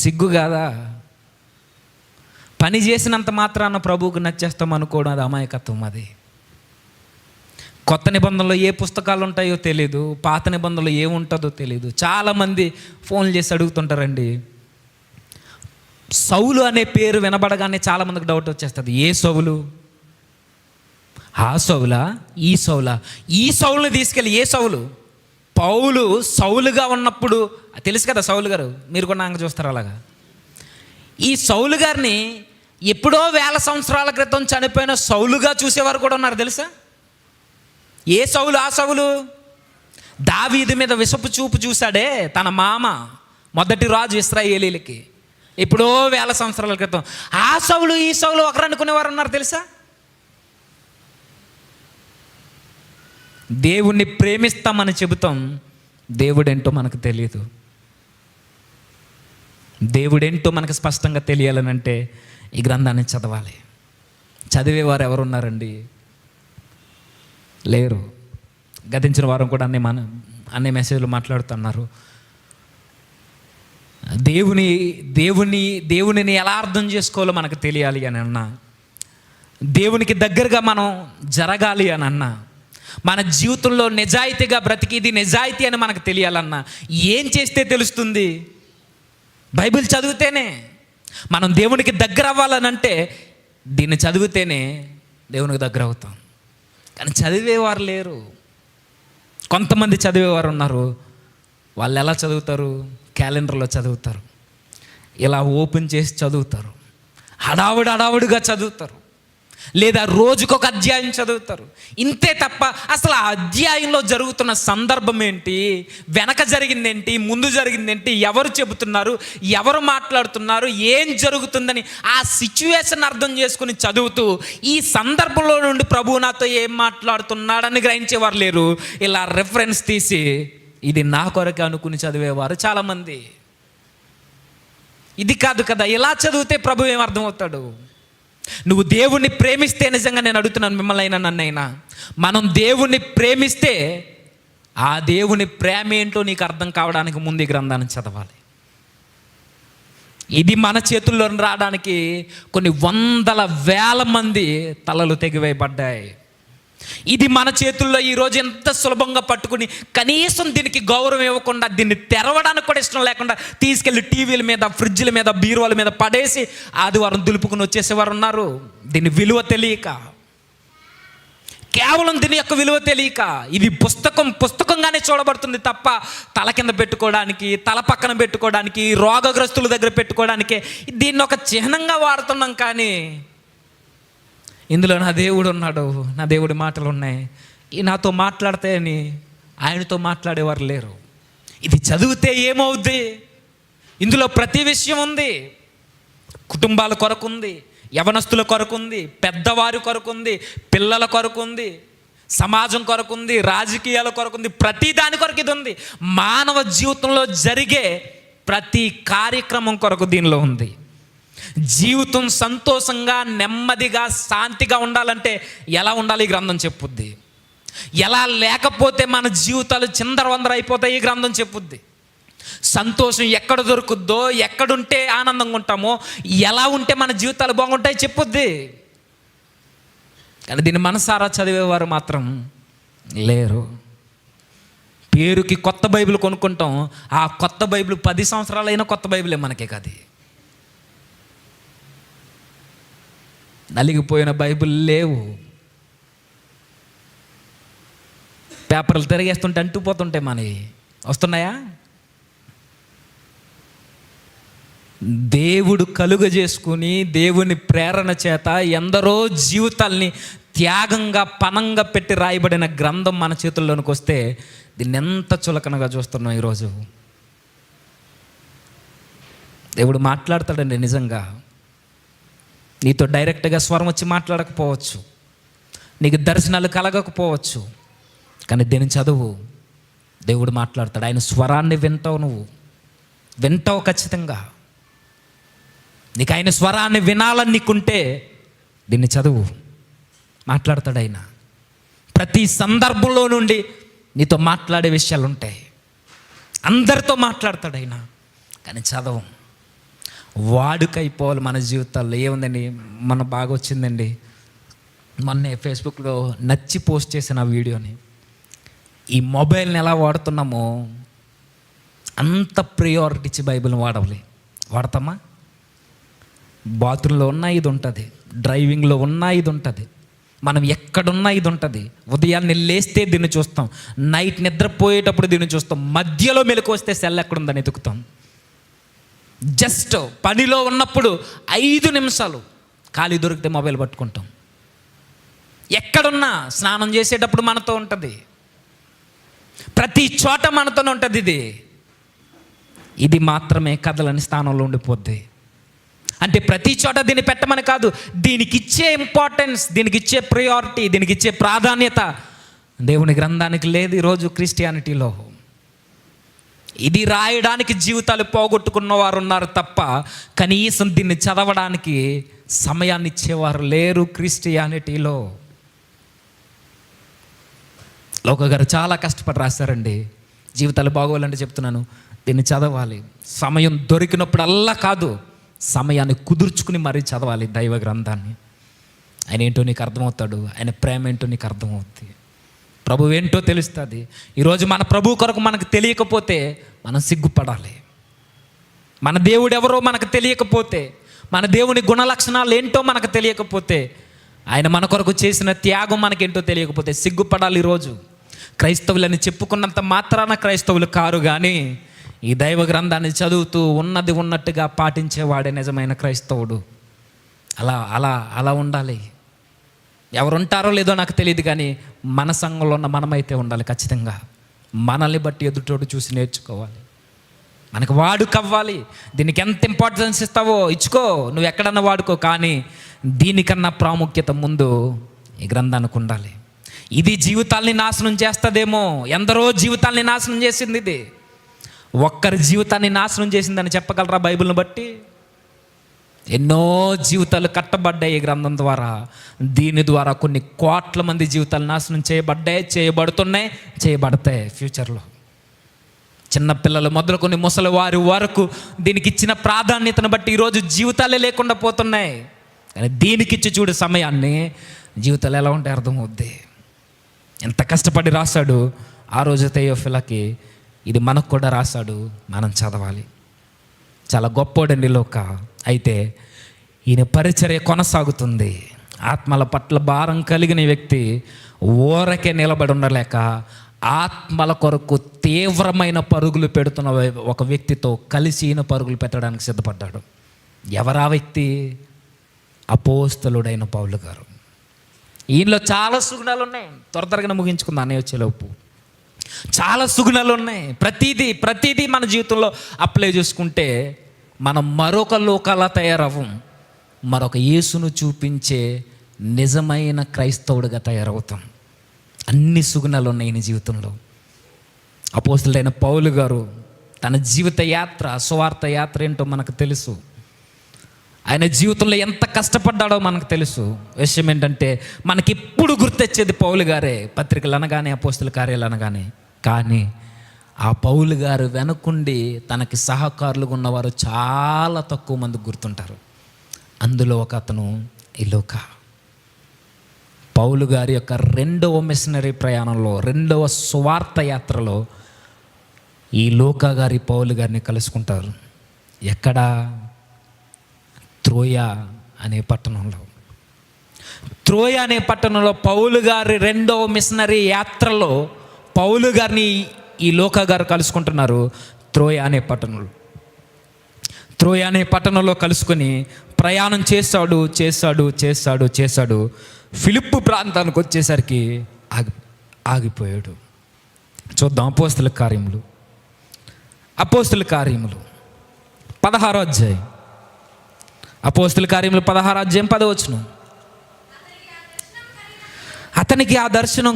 సిగ్గు కాదా? పని చేసినంత మాత్రాన ప్రభువుకు నచ్చేస్తాం అనుకోవడం అది అమాయకత్వం. అది కొత్త నిబంధనలో ఏ పుస్తకాలు ఉంటాయో తెలీదు, పాత నిబంధనలో ఏముంటుందో తెలీదు. చాలామంది ఫోన్లు చేసి అడుగుతుంటారండి. సౌలు అనే పేరు వినబడగానే చాలామందికి డౌట్ వచ్చేస్తుంది. ఏ సౌలు? ఆ సౌలా? ఈ సౌలా? ఈ సౌలుని తీసుకెళ్ళి ఏ సౌలు? పౌలు సౌలుగా ఉన్నప్పుడు తెలుసు కదా సౌలు గారు, మీరు కూడా నాకు చూస్తారు అలాగా. ఈ సౌలు గారిని ఎప్పుడో 1000 సంవత్సరాల క్రితం చనిపోయిన సౌలుగా చూసేవారు కూడా ఉన్నారు తెలుసా? ఏ సౌలు? ఆ సౌలు దావీదు మీద విషపు చూపు చూశాడే తన మామ, మొదటి రాజు ఇశ్రాయేలీలకి, ఎప్పుడో 1000 సంవత్సరాల క్రితం. ఆ సౌలు ఈ సౌలు ఒకరు అనుకునేవారు ఉన్నారు తెలుసా? దేవుణ్ణి ప్రేమిస్తామని చెబుతాం, దేవుడేంటో మనకు తెలియదు. దేవుడేంటో మనకు స్పష్టంగా తెలియాలనంటే ఈ గ్రంథాన్ని చదవాలి. చదివేవారు ఎవరున్నారండి? లేరు. గతించిన వారం కూడా అన్ని మెసేజ్లు మాట్లాడుతున్నారు. దేవునిని ఎలా అర్థం చేసుకోవాలో మనకు తెలియాలి అని అన్నా, దేవునికి దగ్గరగా మనం జరగాలి అని అన్నా, మన జీవితంలో నిజాయితీగా బ్రతికి ఇది నిజాయితీ అని మనకు తెలియాలన్నా ఏం చేస్తే తెలుస్తుంది? బైబిల్ చదివితేనే. మనం దేవునికి దగ్గర అవ్వాలనంటే దీన్ని చదివితేనే దేవునికి దగ్గర అవుతాం. కానీ చదివేవారు లేరు. కొంతమంది చదివేవారు ఉన్నారు. వాళ్ళు ఎలా చదువుతారు? క్యాలెండర్లో చదువుతారు, ఇలా ఓపెన్ చేసి చదువుతారు, హడావుడిగా చదువుతారు, లేదా రోజుకొక అధ్యాయం చదువుతారు. ఇంతే తప్ప అసలు ఆ అధ్యాయంలో జరుగుతున్న సందర్భం ఏంటి, వెనక జరిగిందేంటి, ముందు జరిగిందేంటి, ఎవరు చెబుతున్నారు, ఎవరు మాట్లాడుతున్నారు, ఏం జరుగుతుందని ఆ సిచ్యువేషన్ అర్థం చేసుకుని చదువుతూ ఈ సందర్భంలో నుండి ప్రభువు నాతో ఏం మాట్లాడుతున్నాడని గ్రహించేవారు లేరు. ఇలా రెఫరెన్స్ తీసి ఇది నా కొరకే అనుకుని చదివేవారు చాలామంది. ఇది కాదు కదా, ఇలా చదివితే ప్రభు ఏం అర్థమవుతాడు? నువ్వు దేవుణ్ణి ప్రేమిస్తే, నిజంగా నేను అడుగుతున్నాను మిమ్మల్ని అయినా నన్నైనా, మనం దేవుణ్ణి ప్రేమిస్తే ఆ దేవుని ప్రేమ ఏంటో నీకు అర్థం కావడానికి ముందు ఈ గ్రంథాన్ని చదవాలి. ఇది మన చేతుల్లో రావడానికి కొన్ని 100,000 మంది తలలు తెగివేయబడ్డాయి. ఇది మన చేతుల్లో ఈరోజు ఎంత సులభంగా పట్టుకుని కనీసం దీనికి గౌరవం ఇవ్వకుండా, దీన్ని తెరవడానికి కూడా ఇష్టం లేకుండా తీసుకెళ్ళి టీవీల మీద, ఫ్రిడ్జ్ల మీద, బీరువాల మీద పడేసి ఆదివారం దులుపుకుని వచ్చేసేవారు ఉన్నారు. దీని విలువ తెలియక, కేవలం దీని యొక్క విలువ తెలియక. ఇది పుస్తకంగానే చూడబడుతుంది తప్ప తల కింద పెట్టుకోవడానికి, తల పక్కన పెట్టుకోవడానికి, రోగగ్రస్తుల దగ్గర పెట్టుకోవడానికి దీన్ని ఒక చిహ్నంగా వాడుతున్నాం. కానీ ఇందులో నా దేవుడు ఉన్నాడు, నా దేవుడి మాటలు ఉన్నాయి, ఈ నాతో మాట్లాడితే అని ఆయనతో మాట్లాడేవారు లేరు. ఇది చదివితే ఏమవుద్ది? ఇందులో ప్రతి విషయం ఉంది. కుటుంబాల కొరకు ఉంది, యవనస్తుల కొరకు ఉంది, పెద్దవారి కొరకు ఉంది, పిల్లల కొరకు ఉంది, సమాజం కొరకు ఉంది, రాజకీయాల కొరకు ఉంది. ప్రతి దాని కొరకు ఇది ఉంది. మానవ జీవితంలో జరిగే ప్రతి కార్యక్రమం కొరకు దీనిలో ఉంది. జీవితం సంతోషంగా, నెమ్మదిగా, శాంతిగా ఉండాలంటే ఎలా ఉండాలి ఈ గ్రంథం చెప్పుద్ది. ఎలా లేకపోతే మన జీవితాలు చిందరవందర అయిపోతాయి ఈ గ్రంథం చెప్పుద్ది. సంతోషం ఎక్కడ దొరుకుద్దో, ఎక్కడుంటే ఆనందంగా ఉంటామో, ఎలా ఉంటే మన జీవితాలు బాగుంటాయి చెప్పుద్ది. కానీ దీన్ని మనసారా చదివేవారు మాత్రం లేరు. పేరుకి కొత్త బైబిల్ కొనుక్కుంటాం, ఆ కొత్త బైబిల్ 10 సంవత్సరాలైనా కొత్త బైబిలే మనకే కాదు. నలిగిపోయిన బైబిల్ లేవు. పేపర్లు తిరిగేస్తుంటే అంటుపోతుంటాయి మనవి. వస్తున్నాయా? దేవుడు కలుగజేసుకుని దేవుని ప్రేరణ చేత ఎందరో జీవితాల్ని త్యాగంగా పణంగా పెట్టి రాయబడిన గ్రంథం మన చేతుల్లోనికి వస్తే దీన్ని ఎంత చులకనగా చూస్తున్నాం ఈరోజు. దేవుడు మాట్లాడతాడండి. నిజంగా నీతో డైరెక్ట్గా స్వరం వచ్చి మాట్లాడకపోవచ్చు, నీకు దర్శనాలు కలగకపోవచ్చు, కానీ దీన్ని చదువు, దేవుడు మాట్లాడతాడు. ఆయన స్వరాన్ని వింటావు, నువ్వు వింటావు ఖచ్చితంగా. నీకు ఆయన స్వరాన్ని వినాలని నీకుంటే దీన్ని చదువు, మాట్లాడతాడు ఆయన. ప్రతి సందర్భంలో నుండి నీతో మాట్లాడే విషయాలు ఉంటాయి, అందరితో మాట్లాడతాడు ఆయన, కానీ చదవం. వాడుకైపోవాలి మన జీవితాల్లో. ఏముందండి, మన బాగా వచ్చిందండి మొన్నే ఫేస్బుక్లో నచ్చి పోస్ట్ చేసిన ఆ వీడియోని. ఈ మొబైల్ని ఎలా వాడుతున్నామో అంత ప్రియారిటీ ఇచ్చి బైబిల్ని వాడతామా? బాత్రూంలో ఉన్నా ఇది ఉంటుంది, డ్రైవింగ్లో ఉన్నా ఇది ఉంటుంది, మనం ఎక్కడున్నా ఇది ఉంటుంది. ఉదయాన్నే లేస్తే దీన్ని చూస్తాం, నైట్ నిద్రపోయేటప్పుడు దీన్ని చూస్తాం, మధ్యలో మెలకు వస్తే సెల్ ఎక్కడుందని ఎతుకుతాం. జస్ట్ పనిలో ఉన్నప్పుడు 5 నిమిషాలు ఖాళీ దొరికితే మొబైల్ పట్టుకుంటాం. ఎక్కడున్నా స్నానం చేసేటప్పుడు మనతో ఉంటుంది, ప్రతి చోట మనతోనే ఉంటుంది. ఇది మాత్రమే కథలని స్థానంలో ఉండిపోద్ది. అంటే ప్రతి చోట దీన్ని పెట్టమని కాదు, దీనికి ఇచ్చే ఇంపార్టెన్స్, దీనికి ఇచ్చే ప్రయారిటీ, దీనికి ఇచ్చే ప్రాధాన్యత దేవుని గ్రంథానికి లేదు ఈరోజు క్రిస్టియానిటీలో. ఇది రాయడానికి జీవితాలు పోగొట్టుకున్న వారు ఉన్నారు తప్ప కనీసం దీన్ని చదవడానికి సమయాన్ని ఇచ్చేవారు లేరు క్రిస్టియానిటీలో. లోక గారు చాలా కష్టపడి రాశారండి. జీవితాలు బాగోవాలంటే చెప్తున్నాను, దీన్ని చదవాలి. సమయం దొరికినప్పుడల్లా కాదు, సమయాన్ని కుదుర్చుకుని మరీ చదవాలి దైవ గ్రంథాన్ని. ఆయన ఏంటో నీకు అర్థమవుతాడు, ఆయన ప్రేమ ఏంటో నీకు అర్థమవుతుంది, ప్రభు ఏంటో తెలుస్తుంది. ఈరోజు మన ప్రభు కొరకు మనకు తెలియకపోతే మనం సిగ్గుపడాలి. మన దేవుడు ఎవరో మనకు తెలియకపోతే, మన దేవుని గుణలక్షణాలు ఏంటో మనకు తెలియకపోతే, ఆయన మన కొరకు చేసిన త్యాగం మనకేంటో తెలియకపోతే సిగ్గుపడాలి. ఈరోజు క్రైస్తవులని చెప్పుకున్నంత మాత్రాన క్రైస్తవులు కారు, కానీ ఈ దైవ గ్రంథాన్ని చదువుతూ ఉన్నది ఉన్నట్టుగా పాటించేవాడే నిజమైన క్రైస్తవుడు. అలా అలా అలా ఉండాలి. ఎవరుంటారో లేదో నాకు తెలియదు, కానీ మన సంఘంలో ఉన్న మనమైతే ఉండాలి ఖచ్చితంగా. మనల్ని బట్టి ఎదుటోడు చూసి నేర్చుకోవాలి, మనకు వాడుకవ్వాలి. దీనికి ఎంత ఇంపార్టెన్స్ ఇస్తావో ఇచ్చుకో, నువ్వు ఎక్కడన్నా వాడుకో, కానీ దీనికన్నా ప్రాముఖ్యత ముందు ఈ గ్రంథానికి ఉండాలి. ఇది జీవితాల్ని నాశనం చేస్తుందేమో, ఎందరో జీవితాల్ని నాశనం చేసింది ఇది. ఒక్కరి జీవితాన్ని నాశనం చేసిందని చెప్పగలరా బైబిల్ని బట్టి? ఎన్నో జీవితాలు కట్టబడ్డాయి ఈ గ్రంథం ద్వారా. దీని ద్వారా కొన్ని కోట్ల మంది జీవితాలు నాశనం చేయబడ్డాయి, చేయబడుతున్నాయి, చేయబడతాయి ఫ్యూచర్లో. చిన్నపిల్లలు మొదలుకొని ముసలి వారి వరకు దీనికి ఇచ్చిన ప్రాధాన్యతను బట్టి ఈరోజు జీవితాలే లేకుండా పోతున్నాయి. కానీ దీనికి ఇచ్చి చూడు సమయాన్ని, జీవితాలు ఎలా ఉంటాయి అర్థమవుద్ది. ఎంత కష్టపడి రాశాడు ఆ రోజు తెయోఫిలాకి, ఇది మనకు కూడా రాశాడు, మనం చదవాలి. చాలా గొప్పోడండి లోక. అయితే ఈయన పరిచర్య కొనసాగుతుంది. ఆత్మల పట్ల భారం కలిగిన వ్యక్తి ఊరకే నిలబడి ఉండలేక ఆత్మల కొరకు తీవ్రమైన పరుగులు పెడుతున్న ఒక వ్యక్తితో కలిసి ఈయన పరుగులు పెట్టడానికి సిద్ధపడ్డాడు. ఎవరా వ్యక్తి? అపోస్తలుడైన పౌలు గారు. ఈయనలో చాలా సుగుణాలు ఉన్నాయి. త్వరగా ముగించుకుందాం అనే వచ్చేలోపు. చాలా సుగుణాలు ఉన్నాయి. ప్రతిదీ మన జీవితంలో అప్లై చేసుకుంటే మనం మరొక లోకాలా తయారవ్వం, మరొక యేసును చూపించే నిజమైన క్రైస్తవుడిగా తయారవుతాం. అన్ని సుగుణాలు ఉన్నాయి ఈయన జీవితంలో. అపోస్తలుడైన పౌలు గారు తన జీవిత యాత్ర, సువార్త యాత్ర ఏంటో మనకు తెలుసు. ఆయన జీవితంలో ఎంత కష్టపడ్డాడో మనకు తెలుసు. విషయం ఏంటంటే మనకిప్పుడు గుర్తొచ్చేది పౌలు గారే, పత్రికలు అనగానే, అపోస్తల కార్యాలు అనగానే. కానీ ఆ పౌలు గారు వెనకుండి తనకి సహకారులుగా ఉన్నవారు చాలా తక్కువ మంది గుర్తుంటారు. అందులో ఒక అతను ఈ లోక. పౌలు గారి యొక్క 2వ మిషనరీ ప్రయాణంలో, 2వ సువార్త యాత్రలో ఈ లోక గారి పౌలు గారిని కలుసుకుంటారు. ఎక్కడ? త్రోయ అనే పట్టణంలో. త్రోయ అనే పట్టణంలో పౌలు గారి 2వ మిషనరీ యాత్రలో పౌలు గారిని ఈ లూకా గారు కలుసుకుంటున్నారు త్రోయ అనే పట్టణంలో. త్రోయ అనే పట్టణంలో కలుసుకొని ప్రయాణం చేశాడు. ఫిలిప్పు ప్రాంతానికి వచ్చేసరికి ఆగిపోయాడు. చూద్దాం అపోస్తల కార్యములు 16వ అధ్యాయం. అపోస్తల కార్యములు 16వ అధ్యాయం 10వ వచనం. అతనికి ఆ దర్శనం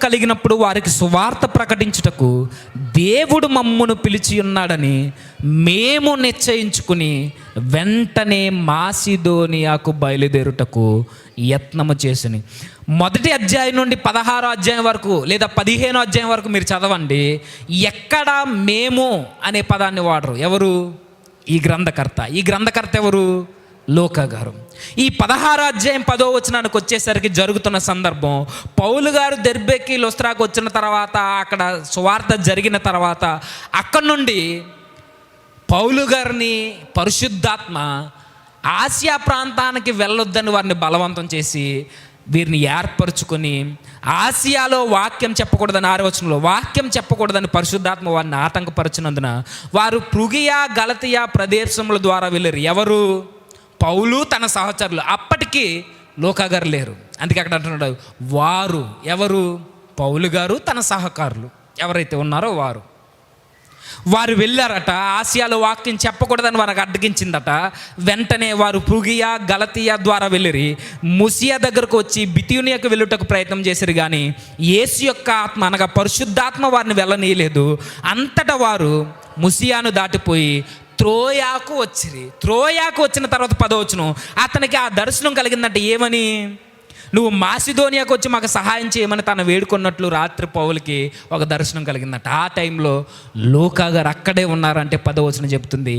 కలిగినప్పుడు వారికి సువార్త ప్రకటించుటకు దేవుడు మమ్మును పిలిచి ఉన్నాడని మేము నిశ్చయించుకుని వెంటనే మాసిదోనియాకు బయలుదేరుటకు యత్నము చేసిని. మొదటి అధ్యాయం నుండి 16వ అధ్యాయం వరకు లేదా 15వ అధ్యాయం వరకు మీరు చదవండి. ఎక్కడ మేము అనే పదాన్ని వాడరు. ఎవరు? ఈ గ్రంథకర్త ఎవరు? లూకా గారు. ఈ 16వ అధ్యాయం 10వ వచనానికి వచ్చేసరికి జరుగుతున్న సందర్భం, పౌలు గారు దెర్బేకి లుస్త్రాకు వచ్చిన తర్వాత, అక్కడ సువార్త జరిగిన తర్వాత, అక్కడి నుండి పౌలు గారిని పరిశుద్ధాత్మ ఆసియా ప్రాంతానికి వెళ్ళొద్దని వారిని బలవంతం చేసి వీరిని ఏర్పరచుకొని ఆసియాలో వాక్యం చెప్పకూడదని, 6వ వచనంలో వాక్యం చెప్పకూడదని పరిశుద్ధాత్మ వారిని ఆటంకపరిచినందున వారు ఫ్రుగియా గలతియా ప్రదేశముల ద్వారా వెళ్ళారు. ఎవరు? పౌలు తన సహచరులు. అప్పటికి లూకా గారు లేరు. అందుకే అక్కడ అంటున్నాడు వారు. ఎవరు? పౌలు గారు తన సహకారులు ఎవరైతే ఉన్నారో వారు వెళ్ళారట. ఆసియాలో వాక్యం చెప్పకూడదని వారికి అడ్డగించిందట. వెంటనే వారు ఫ్రుగియా గలతియా ద్వారా వెళ్ళిరి. ముసియా దగ్గరకు వచ్చి బితూనియాకు వెళ్ళుటకు ప్రయత్నం చేశారు, కానీ యేసు యొక్క ఆత్మ అనగా పరిశుద్ధాత్మ వారిని వెళ్ళనీయలేదు. అంతటా వారు ముసియాను దాటిపోయి త్రోయాకు వచ్చిన తర్వాత 10వ వచనం, అతనికి ఆ దర్శనం కలిగిందంటే ఏమని? నువ్వు మాసిదోనియాకు వచ్చి మాకు సహాయం చేయమని తను వేడుకున్నట్లు రాత్రి పౌలుకి ఒక దర్శనం కలిగిందట. ఆ టైంలో లూకా గారు అక్కడే ఉన్నారంటే 10వ వచనం చెప్తుంది,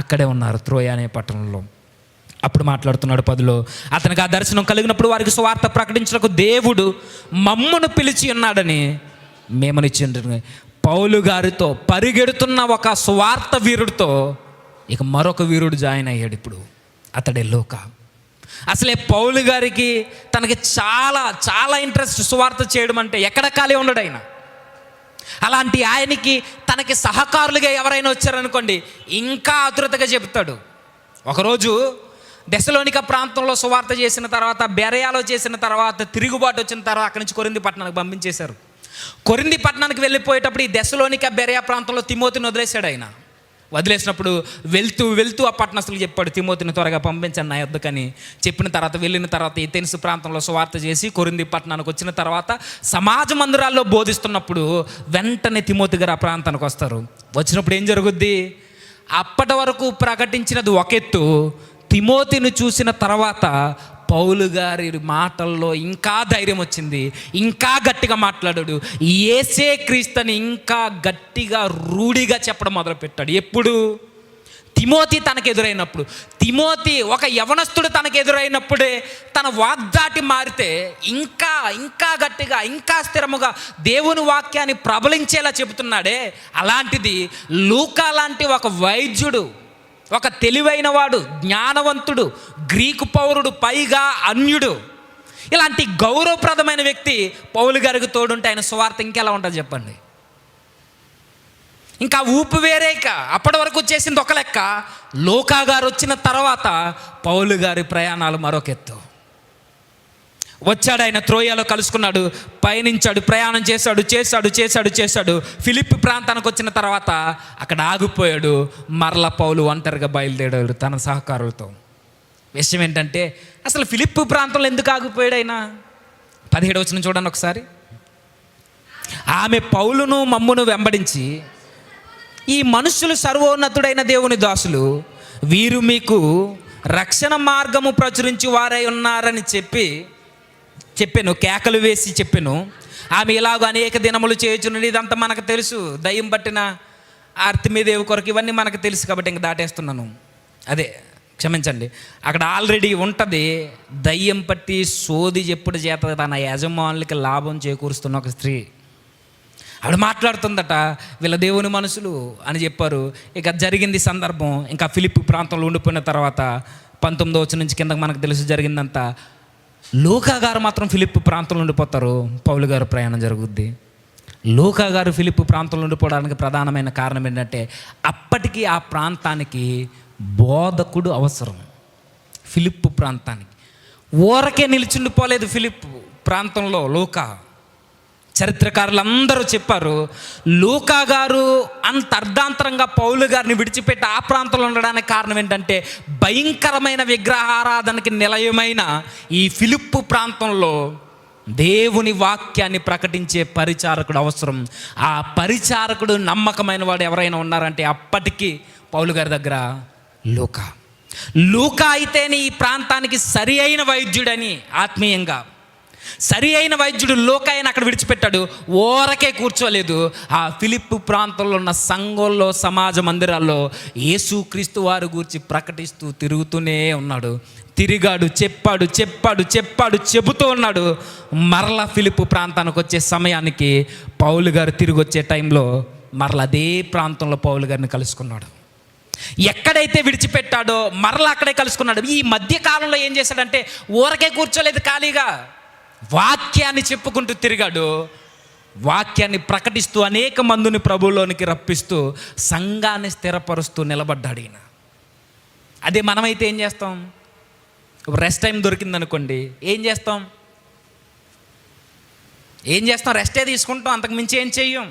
అక్కడే ఉన్నారు త్రోయ అనే పట్టణంలో. అప్పుడు మాట్లాడుతున్నాడు 10లో, అతనికి ఆ దర్శనం కలిగినప్పుడు వారికి సువార్త ప్రకటించడానికి దేవుడు మమ్మను పిలిచి ఉన్నాడని మేము నిశ్చయించుకుని. పౌలు గారితో పరిగెడుతున్న ఒక సువార్త వీరుడితో ఇక మరొక వీరుడు జాయిన్ అయ్యాడు. ఇప్పుడు అతడే లూకా. అసలే పౌలు గారికి తనకి చాలా చాలా ఇంట్రెస్ట్ సువార్త చేయడం అంటే. ఎక్కడ ఖాళీ ఉండడు ఆయన. అలాంటి ఆయనకి తనకి సహకారులుగా ఎవరైనా వచ్చారనుకోండి, ఇంకా ఆతురతగా చెప్తాడు. ఒకరోజు దెసలోనిక ప్రాంతంలో సువార్త చేసిన తర్వాత, బెరయాలో చేసిన తర్వాత, తిరుగుబాటు వచ్చిన తర్వాత అక్కడి నుంచి కొరింథీ పట్టణానికి పంపించేశారు. కొరింథీ పట్టణానికి వెళ్ళిపోయేటప్పుడు ఈ దెసలోనిక బెరయా ప్రాంతంలో తిమోతిని వదిలేశాడు ఆయన. వదిలేసినప్పుడు వెళ్తూ ఆ పట్టణస్తులకు చెప్పాడు, తిమోతిని త్వరగా పంపించండి నా యొద్దకని. చెప్పిన తర్వాత వెళ్ళిన తర్వాత ఎథెన్స్ ప్రాంతంలో సువార్త చేసి కొరింథీ పట్టణానికి వచ్చిన తర్వాత సమాజ మందిరాల్లో బోధిస్తున్నప్పుడు వెంటనే తిమోతి గారు ఆ ప్రాంతానికి వస్తారు. వచ్చినప్పుడు ఏం జరుగుద్ది? అప్పటి వరకు ప్రకటించినది ఒక ఎత్తు, తిమోతిని చూసిన తర్వాత పౌలు గారి మాటల్లో ఇంకా ధైర్యం వచ్చింది. ఇంకా గట్టిగా మాట్లాడాడు. యేసే క్రీస్తుని ఇంకా గట్టిగా రూఢిగా చెప్పడం మొదలుపెట్టాడు. ఎప్పుడు? తిమోతి తనకు ఎదురైనప్పుడు. తిమోతి ఒక యవనస్తుడు తనకు ఎదురైనప్పుడే తన వాగ్దాటి మారితే ఇంకా ఇంకా గట్టిగా ఇంకా స్థిరముగా దేవుని వాక్యాన్ని ప్రబలించేలా చెబుతున్నాడే. అలాంటిది లూకా లాంటి ఒక వైద్యుడు, ఒక తెలివైన వాడు, జ్ఞానవంతుడు, గ్రీకు పౌరుడు, పైగా అన్యుడు, ఇలాంటి గౌరవప్రదమైన వ్యక్తి పౌలు గారికి తోడుంటే ఆయన సువార్త ఇంకెలా ఉంటుంది చెప్పండి? ఇంకా ఊపు వేరేక. అప్పటి వరకు చేసింది ఒక లెక్క, లూకా గారు వచ్చిన తర్వాత పౌలు గారి ప్రయాణాలు మరొక ఎత్తు. వచ్చాడు ఆయన, త్రోయలో కలుసుకున్నాడు, పయనించాడు, ప్రయాణం చేశాడు. ఫిలిప్పి ప్రాంతానికి వచ్చిన తర్వాత అక్కడ ఆగిపోయాడు. మరలా పౌలు ఒంటరిగా బయలుదేరాడు తన సహకారులతో. విషయం ఏంటంటే, అసలు ఫిలిప్పి ప్రాంతంలో ఎందుకు ఆగిపోయాడు ఆయన? 17వ వచనం చూడండి ఒకసారి. ఆమె పౌలును మమ్మును వెంబడించి, ఈ మనుష్యులు సర్వోన్నతుడైన దేవుని దాసులు, వీరు మీకు రక్షణ మార్గము ప్రచురించి వారై ఉన్నారని చెప్పాను, కేకలు వేసి చెప్పాను. ఆమె ఇలాగ అనేక దినములు చేయుచున్నది. ఇదంతా మనకు తెలుసు. దయ్యం పట్టిన ఆర్తిమీదేవి కొరకు ఇవన్నీ మనకు తెలుసు కాబట్టి ఇంక దాటేస్తున్నాను. అదే క్షమించండి, అక్కడ ఆల్రెడీ ఉంటుంది. దయ్యం పట్టి సోది చెప్పుడు చేత తన యజమానులకి లాభం చేకూరుస్తున్న ఒక స్త్రీ. ఆవిడ మాట్లాడుతుందట, వీళ్ళ దేవుని మనుషులు అని చెప్పారు. ఇక జరిగింది సందర్భం. ఇంకా ఫిలిప్పి ప్రాంతంలో ఉండిపోయిన తర్వాత 19వ వచనం నుంచి కిందకు మనకు తెలుసు జరిగిందంతా. లూకా గారు మాత్రం ఫిలిప్పు ప్రాంతంలో ఉండిపోతారు. పౌలు గారు ప్రయాణం జరుగుద్ది. లూకా గారు ఫిలిప్పు ప్రాంతంలో ఉండిపోవడానికి ప్రధానమైన కారణం ఏంటంటే అప్పటికి ఆ ప్రాంతానికి బోధకుడు అవసరం. ఫిలిప్పు ప్రాంతానికి ఊరకే నిలిచిండిపోలేదు. ఫిలిప్పు ప్రాంతంలో లూకా, చరిత్రకారులందరూ చెప్పారు, లూకా గారు అంత అర్ధాంతరంగా పౌలు గారిని విడిచిపెట్టి ఆ ప్రాంతంలో ఉండడానికి కారణం ఏంటంటే భయంకరమైన విగ్రహారాధనకి నిలయమైన ఈ ఫిలిప్పు ప్రాంతంలో దేవుని వాక్యాన్ని ప్రకటించే పరిచారకుడు అవసరం. ఆ పరిచారకుడు నమ్మకమైన వాడు ఎవరైనా ఉన్నారంటే అప్పటికి పౌలు గారి దగ్గర లూకా అయితేనే ఈ ప్రాంతానికి సరి అయిన వైద్యుడని, ఆత్మీయంగా సరి అయిన వైద్యుడు లూకాయని అక్కడ విడిచిపెట్టాడు. ఓరకే కూర్చోలేదు. ఆ ఫిలిప్పు ప్రాంతంలో ఉన్న సంఘంలో, సమాజ మందిరాల్లో యేసుక్రీస్తు వారి గురించి ప్రకటిస్తూ తిరుగుతూనే ఉన్నాడు. తిరిగాడు, చెబుతూ ఉన్నాడు. మరలా ఫిలిప్పు ప్రాంతానికి వచ్చే సమయానికి పౌలు గారు తిరిగి వచ్చే టైంలో మరలా అదే ప్రాంతంలో పౌలు గారిని కలుసుకున్నాడు. ఎక్కడైతే విడిచిపెట్టాడో మరలా అక్కడే కలుసుకున్నాడు. ఈ మధ్య కాలంలో ఏం చేశాడంటే ఊరకే కూర్చోలేదు, ఖాళీగా వాక్యాన్ని చెప్పుకుంటూ తిరిగాడు. వాక్యాన్ని ప్రకటిస్తూ అనేక మందిని ప్రభువులోనికి రప్పిస్తూ సంఘాన్ని స్థిరపరుస్తూ నిలబడ్డాడు ఈయన. అదే మనమైతే ఏం చేస్తాం? రెస్ట్ టైం దొరికిందనుకోండి, ఏం చేస్తాం? రెస్టే తీసుకుంటాం, అంతకు మించి ఏం చెయ్యం.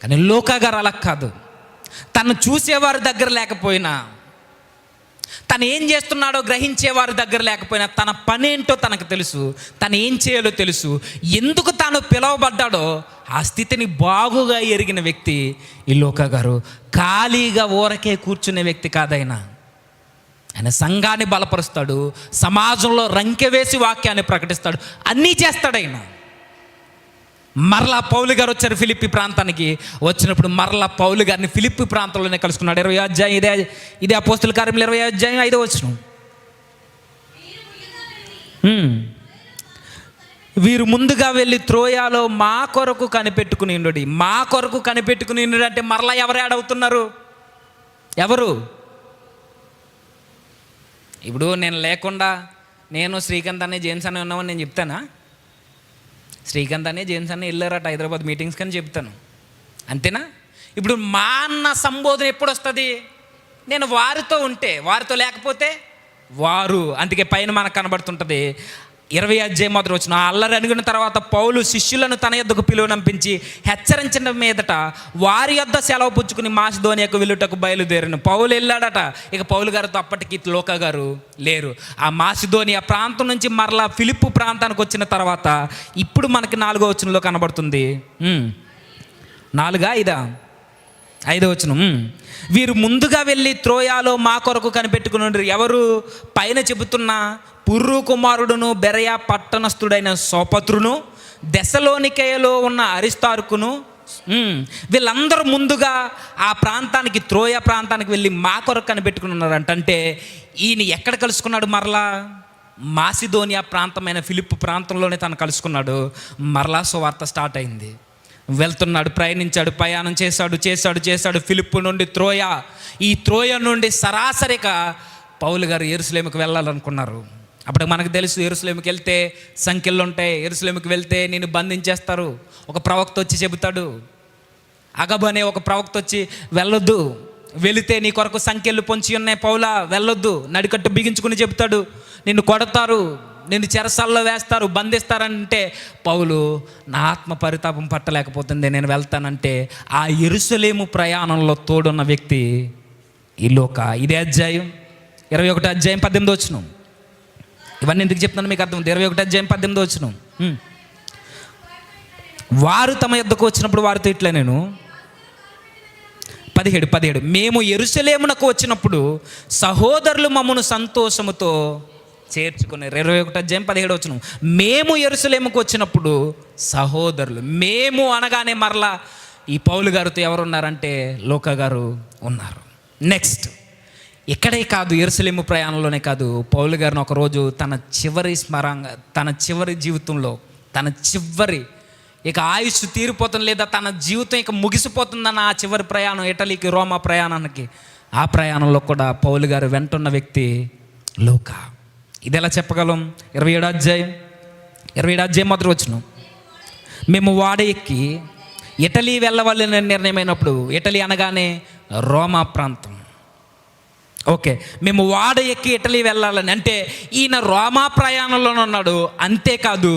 కానీ లూకా గారు అలా కాదు. తను చూసేవారి దగ్గర లేకపోయినా, తను ఏం చేస్తున్నాడో గ్రహించేవారి దగ్గర లేకపోయినా, తన పనేంటో తనకు తెలుసు, తను ఏం చేయాలో తెలుసు, ఎందుకు తాను పిలువబడ్డాడో ఆ స్థితిని బాగుగా ఎరిగిన వ్యక్తి ఈ లూకా గారు. ఖాళీగా ఊరకే కూర్చునే వ్యక్తి కాదైనా. ఆయన సంఘాన్ని బలపరుస్తాడు, సమాజంలో రంకె వేసి వాక్యాన్ని ప్రకటిస్తాడు, అన్నీ చేస్తాడు. మరలా పౌలు గారు వచ్చారు ఫిలిప్పి ప్రాంతానికి. వచ్చినప్పుడు మరలా పౌలు గారిని ఫిలిప్పి ప్రాంతంలోనే కలుసుకున్నాడు. 20వ అధ్యాయం, ఇదే అపోస్తుల కార్యములు 20వ అధ్యాయం 5వ వచనం. వీరు ముందుగా వెళ్ళి త్రోయాలో మా కొరకు కనిపెట్టుకుని అంటే మరలా ఎవరు యాడ్ అవుతున్నారు? ఎవరు? ఇప్పుడు నేను లేకుండా నేను శ్రీకాంత్ అనే జేమ్స్ అనే ఉన్నామని నేను చెప్తానా? శ్రీకాంత్ అనే జేమ్స్ అనే వెళ్ళారట హైదరాబాద్ మీటింగ్స్ కానీ చెప్తాను, అంతేనా? ఇప్పుడు మా అన్న సంబోధన ఎప్పుడు వస్తుంది? నేను వారితో ఉంటే, వారితో లేకపోతే వారు. అందుకే పైన మనకు కనబడుతుంటుంది 20వ అధ్యాయం 1వ వచనం. ఆ అల్లరి అణిగిన తర్వాత పౌలు శిష్యులను తన యొద్దకు పిలువనంపించి హెచ్చరించిన మీదట వారి యొద్ద సెలవు పుచ్చుకుని మాసిదోనియాకు వెళ్ళుటకు బయలుదేరిన. పౌలు వెళ్ళాడట. ఇక పౌలు గారితో అప్పటికి లూకా గారు లేరు. ఆ మాసిదోనియా ప్రాంతం నుంచి మరలా ఫిలిప్పు ప్రాంతానికి వచ్చిన తర్వాత ఇప్పుడు మనకి 4వ వచనంలో కనబడుతుంది. 4 5వ వచనం. వీరు ముందుగా వెళ్ళి త్రోయాలో మా కొరకు కనిపెట్టుకుని. ఎవరు? పైన చెబుతున్న పుర్రు కుమారుడును బెరయా పట్టణస్థుడైన సోపత్రును, దెసలోనికయలో ఉన్న అరిస్తార్కును, వీళ్ళందరూ ముందుగా ఆ ప్రాంతానికి, త్రోయా ప్రాంతానికి వెళ్ళి మా కొరకు కనిపెట్టుకుని ఉన్నారంట. అంటే ఈయన ఎక్కడ కలుసుకున్నాడు? మరలా మాసిదోనియా ప్రాంతమైన ఫిలిప్పు ప్రాంతంలోనే తను కలుసుకున్నాడు. మరలా సువార్త స్టార్ట్ అయింది. వెళ్తున్నాడు, ప్రయాణం చేశాడు ఫిలిప్పు నుండి త్రోయా. ఈ త్రోయా నుండి సరాసరిగా పౌలు గారు యెరూషలేముకి వెళ్ళాలనుకున్నారు. అప్పుడు మనకు తెలుసు, యెరూషలేముకి వెళ్తే సంఖ్యలు ఉంటాయి. యెరూషలేముకి వెళ్తే నేను బంధించేస్తారు. ఒక ప్రవక్త వచ్చి చెబుతాడు, అగబు అనే ఒక ప్రవక్త వచ్చి వెళ్ళొద్దు, వెళితే నీ కొరకు సంఖ్యలు పొంచి ఉన్నాయి పౌలా, వెళ్ళొద్దు, నడికట్టు బిగించుకుని చెబుతాడు, నిన్ను కొడతారు, నిన్ను చెరసాల్లో వేస్తారు, బంధిస్తారంటే పౌలు నా ఆత్మ పరితాపం పట్టలేకపోతుంది, నేను వెళ్తానంటే ఆ యెరూషలేము ప్రయాణంలో తోడున్న వ్యక్తి ఈ లూకా. ఇదే అధ్యాయం 21వ అధ్యాయం 18వ వచనం. ఇవన్నీ ఎందుకు చెప్తున్నాను మీకు అర్థం. 21వ అధ్యాయం 18వ వచనం. వారు తమ యొద్దకు వచ్చినప్పుడు వారితో ఇట్లా, నేను 17 మేము యెరూషలేమునకు వచ్చినప్పుడు సహోదరులు మమ్మను సంతోషముతో చేర్చుకున్నారు. 21వ అధ్యాయం 17వ వచనం. మేము యెరూషలేముకు వచ్చినప్పుడు సహోదరులు. మేము అనగానే మరలా ఈ పౌలు గారితో ఎవరు ఉన్నారంటే లూకా గారు ఉన్నారు. నెక్స్ట్ ఇక్కడే కాదు, యెరూషలేము ప్రయాణంలోనే కాదు, పౌలు గారిని ఒకరోజు తన చివరి జీవితంలో, ఇక ఆయుష్ తీరిపోతుంది, లేదా తన జీవితం ఇక ముగిసిపోతుందన్న ఆ చివరి ప్రయాణం, ఇటలీకి, రోమా ప్రయాణానికి, ఆ ప్రయాణంలో కూడా పౌలు గారు వెంటున్న వ్యక్తి లూకా. ఇది ఎలా చెప్పగలం? 27 అధ్యాయం మొదటి వచనం. మేము ఓడ ఎక్కి ఇటలీ వెళ్ళవాలని నిర్ణయమైనప్పుడు, ఇటలీ అనగానే రోమా ప్రాంతం. ఓకే, మేము ఓడ ఎక్కి ఇటలీ వెళ్ళాలని అంటే ఈయన రోమా ప్రయాణంలోనే ఉన్నాడు. అంతేకాదు,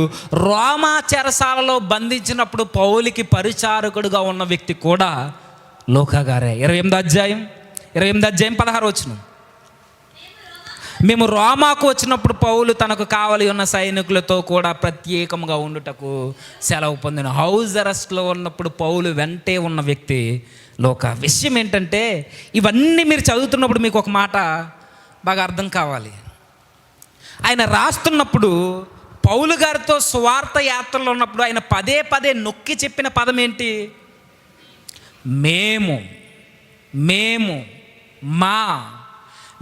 రోమా చెరసాలలో బంధించినప్పుడు పౌలుకి పరిచారకుడుగా ఉన్న వ్యక్తి కూడా లూకా గారే. 28 అధ్యాయం 16 వచనం. మేము రోమాకు వచ్చినప్పుడు పౌలు తనకు కావలి ఉన్న సైనికులతో కూడా ప్రత్యేకంగా ఉండుటకు సెలవు పొందిన. హౌస్ అరెస్ట్లో ఉన్నప్పుడు పౌలు వెంటే ఉన్న వ్యక్తి లూకా. విషయం ఏంటంటే, ఇవన్నీ మీరు చదువుతున్నప్పుడు మీకు ఒక మాట బాగా అర్థం కావాలి. ఆయన రాస్తున్నప్పుడు పౌలు గారితో సువార్త యాత్రలో ఉన్నప్పుడు ఆయన పదే పదే నొక్కి చెప్పిన పదం ఏంటి? మేము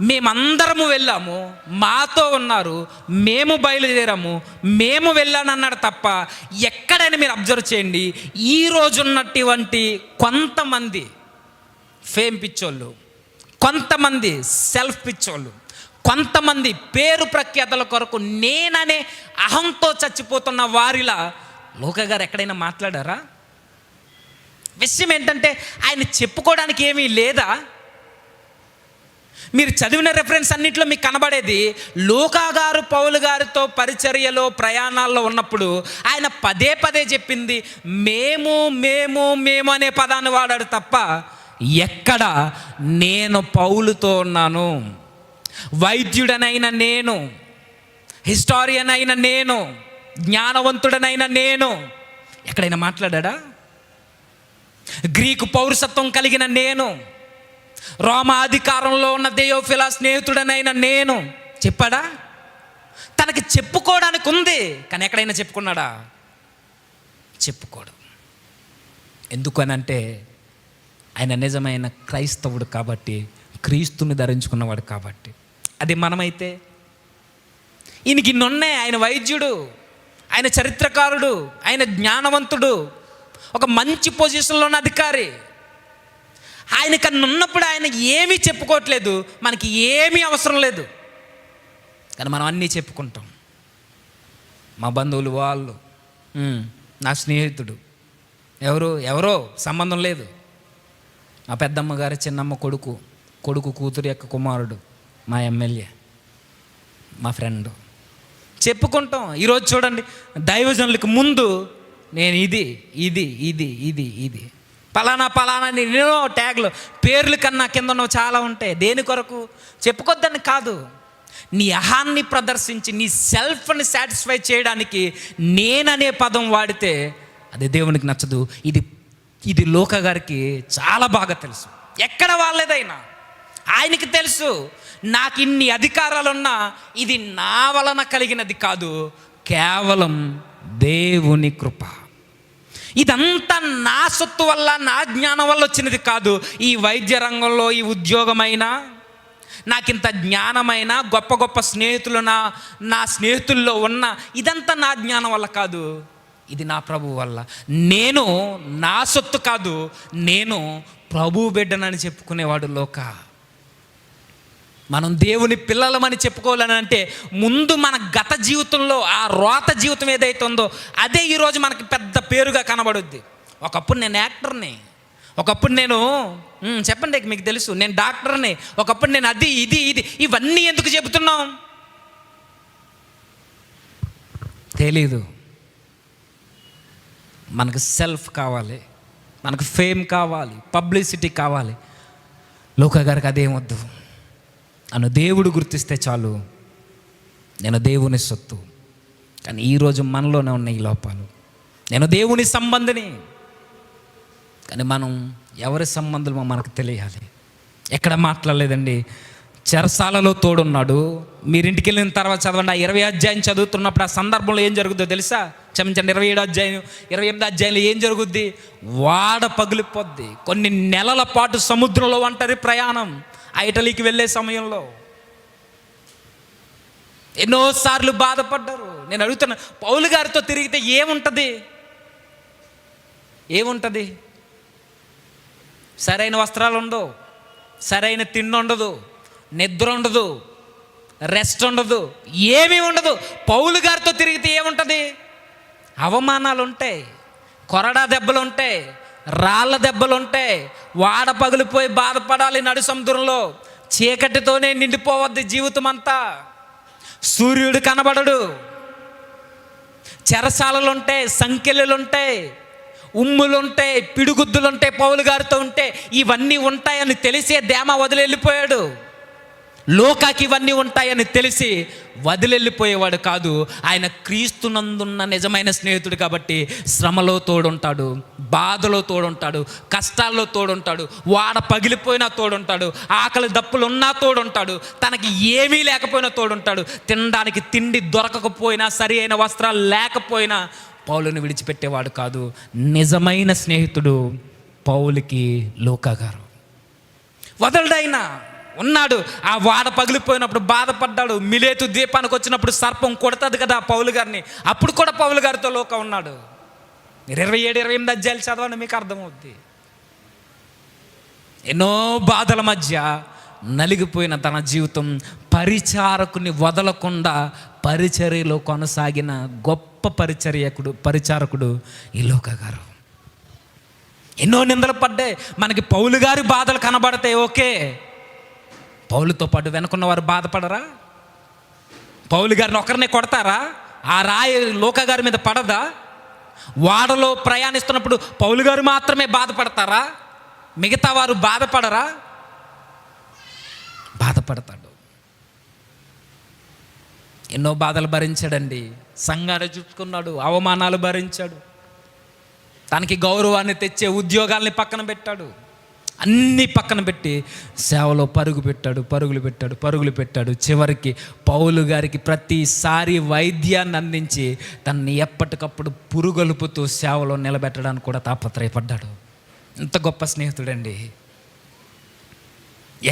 మేమందరము వెళ్ళాము, మాతో ఉన్నారు, మేము బయలుదేరాము, మేము వెళ్ళానన్నాడు తప్ప ఎక్కడైనా మీరు అబ్జర్వ్ చేయండి, ఈ రోజు ఉన్నటువంటి కొంతమంది ఫేమ్ పిచ్చోళ్ళు, కొంతమంది సెల్ఫ్ పిచ్చోళ్ళు, కొంతమంది పేరు ప్రఖ్యాతల కొరకు నేననే అహంతో చచ్చిపోతున్న వారిలా లూకా గారు ఎక్కడైనా మాట్లాడారా? విషయం ఏంటంటే, ఆయన చెప్పుకోవడానికి ఏమీ లేదా? మీరు చదివిన రెఫరెన్స్ అన్నింటిలో మీకు కనబడేది లూకా గారు పౌలు గారితో పరిచర్యలో ప్రయాణాల్లో ఉన్నప్పుడు ఆయన పదే పదే చెప్పింది మేము అనే పదాన్ని వాడాడు తప్ప ఎక్కడ నేను పౌలుతో ఉన్నాను, వైద్యుడనైన నేను, హిస్టారియన్ అయిన నేను, జ్ఞానవంతుడనైన నేను ఎక్కడైనా మాట్లాడా? గ్రీకు పౌరసత్వం కలిగిన నేను, రోమా అధికారంలో ఉన్న థెయోఫిలా స్నేహితుడనైన నేను చెప్పాడా? తనకి చెప్పుకోవడానికి ఉంది, కానీ ఎక్కడైనా చెప్పుకున్నాడా? చెప్పుకోడు. ఎందుకనంటే ఆయన నిజమైన క్రైస్తవుడు కాబట్టి, క్రీస్తుని ధరించుకున్నవాడు కాబట్టి. అది మనమైతే ఈయనకి ఇన్నున్నాయి. ఆయన వైద్యుడు, ఆయన చరిత్రకారుడు, ఆయన జ్ఞానవంతుడు, ఒక మంచి పొజిషన్లో ఉన్న అధికారి. ఆయన కన్నా ఉన్నప్పుడు ఆయన ఏమీ చెప్పుకోవట్లేదు, మనకి ఏమీ అవసరం లేదు, కానీ మనం అన్నీ చెప్పుకుంటాం. మా బంధువులు వాళ్ళు, నా స్నేహితుడు, ఎవరో సంబంధం లేదు, మా పెద్దమ్మ గారి చిన్నమ్మ కొడుకు కూతురు యొక్క కుమారుడు, మా ఎమ్మెల్యే, మా ఫ్రెండ్, చెప్పుకుంటాం. ఈరోజు చూడండి, దైవజనులకు ముందు నేను ఇది పలానా ఎన్నో ట్యాగ్లు, పేర్లు కన్నా కింద ఉన్నవి చాలా ఉంటాయి. దేని కొరకు? చెప్పుకోద్దని కాదు, నీ అహాన్ని ప్రదర్శించి నీ సెల్ఫ్ని సాటిస్ఫై చేయడానికి నేననే పదం వాడితే అది దేవునికి నచ్చదు. ఇది లూకా గారికి చాలా బాగా తెలుసు. ఎక్కడ వాళ్ళేదైనా ఆయనకి తెలుసు, నాకు ఇన్ని అధికారాలున్నా ఇది నా వలన కలిగినది కాదు, కేవలం దేవుని కృప. ఇదంతా నా సొత్తు వల్ల, నా జ్ఞానం వల్ల వచ్చినది కాదు. ఈ వైద్య రంగంలో ఈ ఉద్యోగమైనా, నాకింత జ్ఞానమైనా, గొప్ప గొప్ప స్నేహితులు నా స్నేహితుల్లో ఉన్న ఇదంతా నా జ్ఞానం వల్ల కాదు, ఇది నా ప్రభువు వల్ల. నేను నా సొత్తు కాదు, నేను ప్రభువు బిడ్డనని చెప్పుకునేవాడు లూకా. మనం దేవుని పిల్లలమని చెప్పుకోవాలని అంటే ముందు మన గత జీవితంలో ఆ రోత జీవితం ఏదైతే ఉందో అదే ఈరోజు మనకి పెద్ద పేరుగా కనబడుద్ది. ఒకప్పుడు నేను యాక్టర్ని, ఒకప్పుడు నేను చెప్పండి మీకు తెలుసు, నేను డాక్టర్ని, ఒకప్పుడు నేను అది ఇది ఇవన్నీ ఎందుకు చెబుతున్నాం? తెలీదు. మనకు సెల్ఫ్ కావాలి, మనకు ఫేమ్ కావాలి, పబ్లిసిటీ కావాలి. లూకా గారికి అదేమొద్దు. నన్ను దేవుడు గుర్తిస్తే చాలు, నేను దేవుని సొత్తు. కానీ ఈరోజు మనలోనే ఉన్న ఈ లోపాలు. నేను దేవుని సంబంధిని, కానీ మనం ఎవరి సంబంధమో మనకు తెలియాలి. ఎక్కడ మాట్లాడలేదండి, చెరసాలలో తోడున్నాడు. మీరు ఇంటికి వెళ్ళిన తర్వాత చదవండి, ఆ 20 అధ్యాయం చదువుతున్నప్పుడు ఆ సందర్భంలో ఏం జరుగుతుందో తెలుసా? క్షమించండి, 27 అధ్యాయం 28 అధ్యాయంలో ఏం జరుగుద్ది? వాడ పగిలిపోద్ది. కొన్ని నెలల పాటు సముద్రంలో ఒంటరి ప్రయాణం. ఆ ఇటలీకి వెళ్ళే సమయంలో ఎన్నోసార్లు బాధపడ్డారు. నేను అడుగుతున్నా, పౌలు గారితో తిరిగితే ఏముంటుంది? సరైన వస్త్రాలు ఉండవు, సరైన తిండి ఉండదు, నిద్ర ఉండదు, రెస్ట్ ఉండదు, ఏమీ ఉండదు. పౌలు గారితో తిరిగితే ఏముంటుంది? అవమానాలు ఉంటాయి, కొరడా దెబ్బలు ఉంటాయి, రాళ్ళ దెబ్బలు ఉంటాయి, వాడ పగిలిపోయి బాధపడాలి నడు సముద్రంలో. చీకటితోనే నిండిపోవద్ది జీవితం అంతా. సూర్యుడు కనబడడు, చెరసాలలుంటాయి, సంకెళ్ళులుంటాయి, ఉమ్ములుంటాయి, పిడుగుద్దులుంటాయి. పౌలు గారితో ఉంటే ఇవన్నీ ఉంటాయని తెలిసే దేమ వదిలి వెళ్ళిపోయాడు. లోకాకి ఇవన్నీ ఉంటాయని తెలిసి వదిలెళ్ళిపోయేవాడు కాదు. ఆయన క్రీస్తునందున్న నిజమైన స్నేహితుడు కాబట్టి శ్రమలో తోడుంటాడు, బాధలో తోడుంటాడు, కష్టాల్లో తోడుంటాడు, వాడ పగిలిపోయినా తోడుంటాడు, ఆకలి దప్పులు ఉన్నా తోడుంటాడు, తనకి ఏమీ లేకపోయినా తోడుంటాడు, తినడానికి తిండి దొరకకపోయినా, సరి అయిన వస్త్రాలు లేకపోయినా పౌలుని విడిచిపెట్టేవాడు కాదు. నిజమైన స్నేహితుడు పౌలుకి లూకా గారు. వదలడైనా ఉన్నాడు. ఆ వాడ పగిలిపోయినప్పుడు బాధపడ్డాడు. మిలేతు ద్వీపానికి వచ్చినప్పుడు సర్పం కొడుతుంది కదా పౌలు గారిని, అప్పుడు కూడా పౌలు గారితో లూకా ఉన్నాడు. మీరు 27-28 అధ్యాయాలు చదవండి, మీకు అర్థమవుద్ది. ఎన్నో బాధల మధ్య నలిగిపోయిన తన జీవితం పరిచారకుని వదలకుండా పరిచర్యలో కొనసాగిన గొప్ప పరిచారకుడు ఈ లూకా గారు. ఎన్నో నిందలు పడ్డాయి. మనకి పౌలు గారి బాధలు కనబడతాయి, ఓకే. పౌలుతో పాటు వెనుకున్న వారు బాధపడరా? పౌలు గారిని ఒకరినే కొడతారా? ఆ రాయి లూకా గారి మీద పడదా? వాడలో ప్రయాణిస్తున్నప్పుడు పౌలు గారు మాత్రమే బాధపడతారా? మిగతా వారు బాధపడరా? బాధపడతాడు. ఎన్నో బాధలు భరించాడండి. సంఘాన్ని చూసుకున్నాడు, అవమానాలు భరించాడు, తనకి గౌరవాన్ని తెచ్చే ఉద్యోగాల్ని పక్కన పెట్టాడు, అన్నీ పక్కన పెట్టి సేవలో పరుగులు పెట్టాడు. చివరికి పౌలు గారికి ప్రతిసారి వైద్యాన్ని అందించి తనని ఎప్పటికప్పుడు పురుగొలుపుతూ సేవలో నిలబెట్టడానికి కూడా తాపత్రయపడ్డాడు. ఇంత గొప్ప స్నేహితుడండి.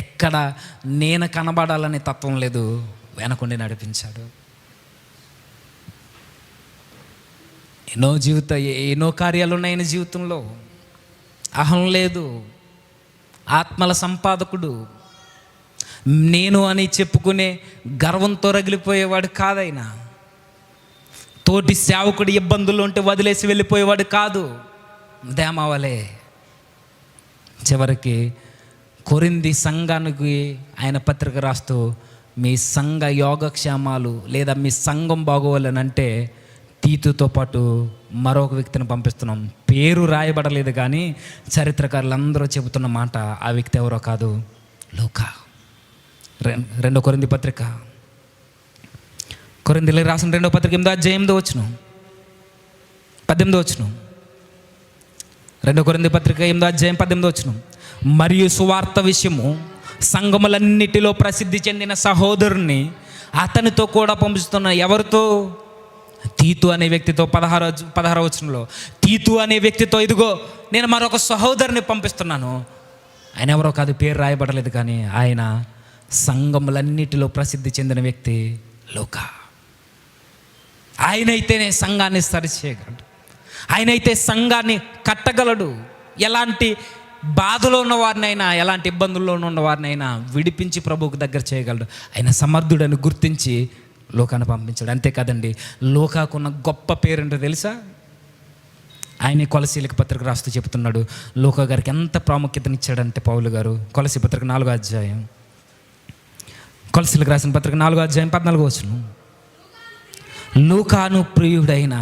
ఎక్కడ నేను కనబడాలనే తత్వం లేదు, వెనకుండి నడిపించాడు. ఎన్నో కార్యాలు ఉన్నాయి ఆయన జీవితంలో. అహం లేదు, ఆత్మల సంపాదకుడు, నేను అని చెప్పుకునే గర్వంతో రగిలిపోయేవాడు కాదైనా. తోటి సేవకుడి ఇబ్బందులు ఉంటే వదిలేసి వెళ్ళిపోయేవాడు కాదు. దేమావలే చివరికి కొరింథీ సంఘానికి ఆయన పత్రిక రాస్తూ, మీ సంఘ యోగక్షేమాలు లేదా మీ సంఘం బాగోవాలనంటే తీతుతో పాటు మరొక వ్యక్తిని పంపిస్తున్నాం. పేరు రాయబడలేదు కానీ చరిత్రకారులందరూ చెబుతున్న మాట, ఆ వ్యక్తి ఎవరో కాదు, లూకా. 2 కొరింథీ పత్రిక, కొరింథీలకు రాసిన 2వ పత్రిక 8వ అధ్యాయం 8వ వచనం, 18వ వచనం. 2 కొరింథీ పత్రిక 8వ అధ్యాయం 18వ వచనం. మరియు సువార్త విషయము సంఘములన్నిటిలో ప్రసిద్ధి చెందిన సహోదరుని అతనితో కూడా పంపిస్తున్న. ఎవరితో? తీతు అనే వ్యక్తితో. 16వ వచనంలో తీతు అనే వ్యక్తితో, ఇదిగో నేను మరొక సహోదరుని పంపిస్తున్నాను. ఆయన ఎవరో కాదు, పేరు రాయబడలేదు కానీ ఆయన సంఘములన్నిటిలో ప్రసిద్ధి చెందిన వ్యక్తి లూకా. ఆయనైతేనే సంఘాన్ని సరిచేయగలడు, ఆయనైతే సంఘాన్ని కట్టగలడు. ఎలాంటి బాధలో ఉన్న వారినైనా, ఎలాంటి ఇబ్బందుల్లో ఉన్న వారినైనా విడిపించి ప్రభువుకు దగ్గర చేయగలడు. ఆయన సమర్థుడని గుర్తించి లూకాను పంపించాడు. అంతేకాదండి, లూకాకున్న గొప్ప పేరేంటో తెలుసా? ఆయన కొలసీలకు పత్రిక రాస్తూ చెప్తున్నాడు లూకా గారికి ఎంత ప్రాముఖ్యతనిచ్చాడంటే పౌలు గారు. కొలసీ పత్రిక 4వ అధ్యాయం, కొలసీలకు రాసిన పత్రిక 4వ అధ్యాయం 14వ వచనం. లూకాను ప్రియుడైన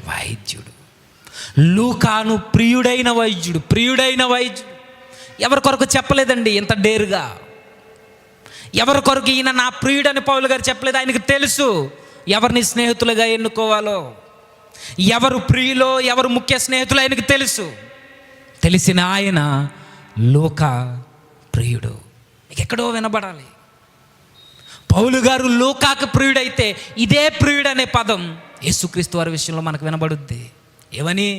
వైద్యుడు, లూకాను ప్రియుడైన వైద్యుడు. ఎవరి కొరకు చెప్పలేదండి ఇంత డేరుగా. ఎవరి కొరకు ఈయన నా ప్రియుడని పౌలు గారు చెప్పలేదు. ఆయనకు తెలుసు ఎవరిని స్నేహితులుగా ఎన్నుకోవాలో, ఎవరు ప్రియులో ఎవరు ముఖ్య స్నేహితులు ఆయనకు తెలుసు. తెలిసిన ఆయన లూకా ప్రియుడు. ఎక్కడో వినబడాలి. పౌలు గారు లూకాకు ప్రియుడైతే ఇదే ప్రియుడు అనే పదం యేసుక్రీస్తు వారి విషయంలో మనకు వినబడుద్ది. ఏమని?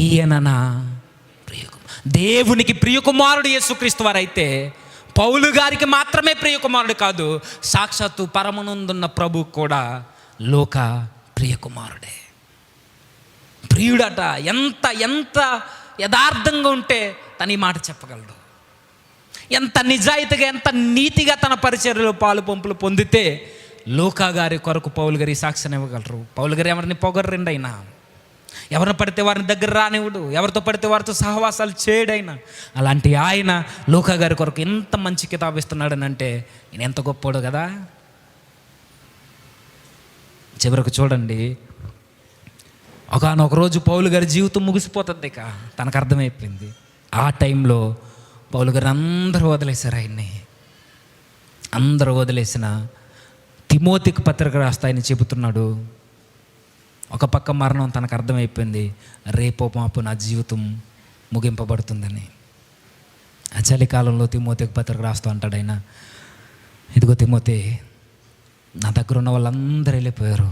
ఈయన నా దేవునికి ప్రియకుమారుడు యేసుక్రీస్తు వారు అయితే పౌలు గారికి మాత్రమే ప్రియకుమారుడు కాదు, సాక్షాత్తు పరమనందున్న ప్రభు కూడా లూకా ప్రియకుమారుడే. ప్రియుడట. ఎంత యథార్థంగా ఉంటే తను ఈ మాట చెప్పగలడు. ఎంత నిజాయితీగా, ఎంత నీతిగా తన పరిచర్యలో పాలు పంపులు పొందితే లూకా గారి కొరకు పౌలు గారి సాక్ష్యం ఇవ్వగలరు. పౌలు గారు ఎవరిని పొగర్రండి అయినా, ఎవరిని పడితే వారిని దగ్గర రానివ్వడు, ఎవరితో పడితే వారితో సహవాసాలు చేయడైనా. అలాంటి ఆయన లూకా గారి కొరకు ఎంత మంచి కితాబు ఇస్తున్నాడని అంటే ఈయన ఎంత గొప్పోడు కదా. చివరకు చూడండి, ఒకనొక రోజు పౌలు గారి జీవితం ముగిసిపోతుంది. ఇక తనకు అర్థమైపోయింది. ఆ టైంలో పౌలు గారు అందరూ వదిలేశారు ఆయన్ని. అందరూ వదిలేసిన తిమోతికి పత్రిక రాస్తా ఆయన చెబుతున్నాడు. ఒక పక్క మరణం తనకు అర్థమైపోయింది, రేపో మాపు నా జీవితం ముగింపబడుతుందని. ఆ చలికాలంలో తిమోతికి పత్రిక రాస్తూ అంటాడు ఆయన, ఇదిగో తిమోతి, నా దగ్గర ఉన్న వాళ్ళందరూ వెళ్ళిపోయారు,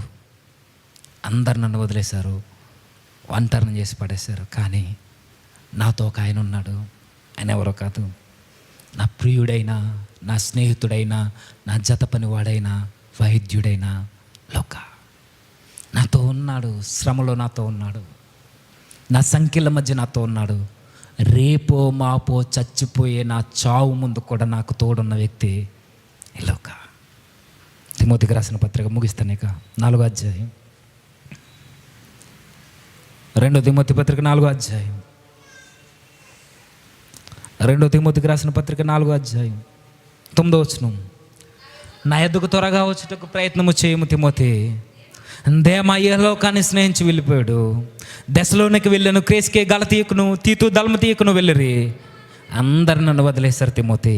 అందరు నన్ను వదిలేశారు, ఒంటరిని చేసి పడేశారు. కానీ నాతో ఒక ఆయన ఉన్నాడు. ఆయన ఎవరో కాదు, నా ప్రియుడైనా, నా స్నేహితుడైనా, నా జత పనివాడైనా, వైద్యుడైనా లూకా నాతో ఉన్నాడు. శ్రమలో నాతో ఉన్నాడు, నా సంఖ్యల మధ్య నాతో ఉన్నాడు. రేపో మాపో చచ్చిపోయే నా చావు ముందు కూడా నాకు తోడున్న వ్యక్తి ఈ లూకా. తిమోతికి రాసిన పత్రిక ముగిస్తాను ఇక 4వ అధ్యాయం, 2 తిమోతి పత్రిక 4వ అధ్యాయం, 2 తిమోతికి రాసిన పత్రిక 4వ అధ్యాయం 9వ వచనం. నా ఎద్దుకు త్వరగా వచ్చేటకు ప్రయత్నము చేయము తిమోతి, దేమ ఏ లోకాన్ని స్నేహించి వెళ్ళిపోయాడు. దశలోనికి వెళ్ళాను, క్రేస్కే గలతీయకును తీతు దల్మతీయకును వెళ్ళిరి. అందరు నన్ను వదిలేశారు తిమోతి,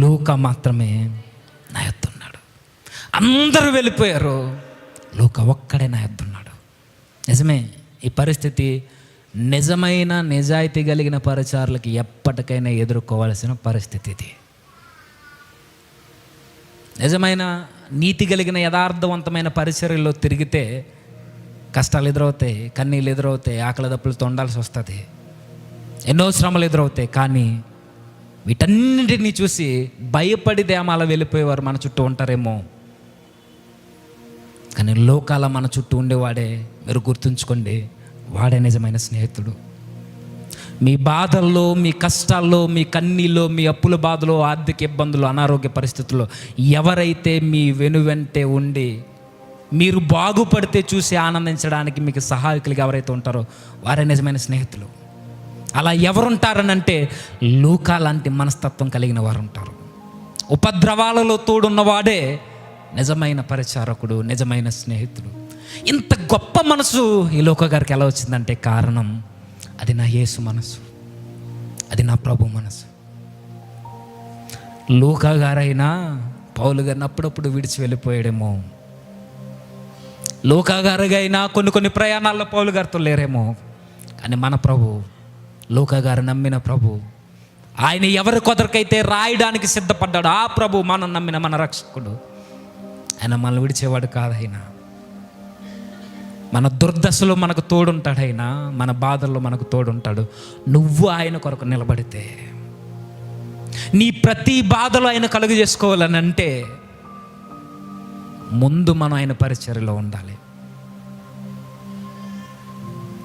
లూకా మాత్రమే నా ఎద్దున్నాడు. అందరూ వెళ్ళిపోయారు, లూకా ఒక్కడే నా ఎద్దున్నాడు. నిజమే, ఈ పరిస్థితి నిజమైన నిజాయితీ కలిగిన పరిచారులకి ఎప్పటికైనా ఎదుర్కోవాల్సిన పరిస్థితి ఇది. నిజమైన నీతి కలిగిన యథార్థవంతమైన పరిచర్యల్లో తిరిగితే కష్టాలు ఎదురవుతాయి, కన్నీళ్ళు ఎదురవుతాయి, ఆకలి దప్పులతో ఉండాల్సి వస్తుంది, ఎన్నో శ్రమలు ఎదురవుతాయి. కానీ వీటన్నిటిని చూసి భయపడి దేమాల వెళ్ళిపోయేవారు మన చుట్టూ ఉంటారేమో, కానీ లోకాల మన చుట్టూ ఉండేవాడే, మీరు గుర్తుంచుకోండి, వాడే నిజమైన స్నేహితుడు. మీ బాధల్లో, మీ కష్టాల్లో, మీ కన్నీల్లో, మీ అప్పుల బాధలో, ఆర్థిక ఇబ్బందులు, అనారోగ్య పరిస్థితుల్లో ఎవరైతే మీ వెనువెంటే ఉండి మీరు బాగుపడితే చూసి ఆనందించడానికి మీకు సహాయకులుగా ఎవరైతే ఉంటారో వారే నిజమైన స్నేహితులు. అలా ఎవరుంటారనంటే లూకా లాంటి మనస్తత్వం కలిగిన వారు ఉంటారు. ఉపద్రవాలలో తోడున్నవాడే నిజమైన పరిచారకుడు, నిజమైన స్నేహితుడు. ఇంత గొప్ప మనసు ఈ లూకా గారికి ఎలా వచ్చిందంటే కారణం అది నా యేసు మనసు, అది నా ప్రభు మనసు. లూకా గారైనా పౌలు గారిని అప్పుడప్పుడు విడిచి వెళ్ళిపోయాడేమో, లూకా గారిగైనా కొన్ని ప్రయాణాల్లో పౌలు గారితో లేరేమో, కానీ మన ప్రభు, లూకా గారు నమ్మిన ప్రభు, ఆయన ఎవరి కొదరికైతే రాయడానికి సిద్ధపడ్డాడు ఆ ప్రభు, మనం నమ్మిన మన రక్షకుడు, ఆయన మనల్ని విడిచేవాడు కాదైనా. మన దుర్దశలో మనకు తోడుంటాడైనా, మన బాధల్లో మనకు తోడుంటాడు. నువ్వు ఆయన కొరకు నిలబడితే, నీ ప్రతి బాధలో ఆయన కలుగు చేసుకోవాలని అంటే ముందు మనం ఆయన పరిచర్యలో ఉండాలి.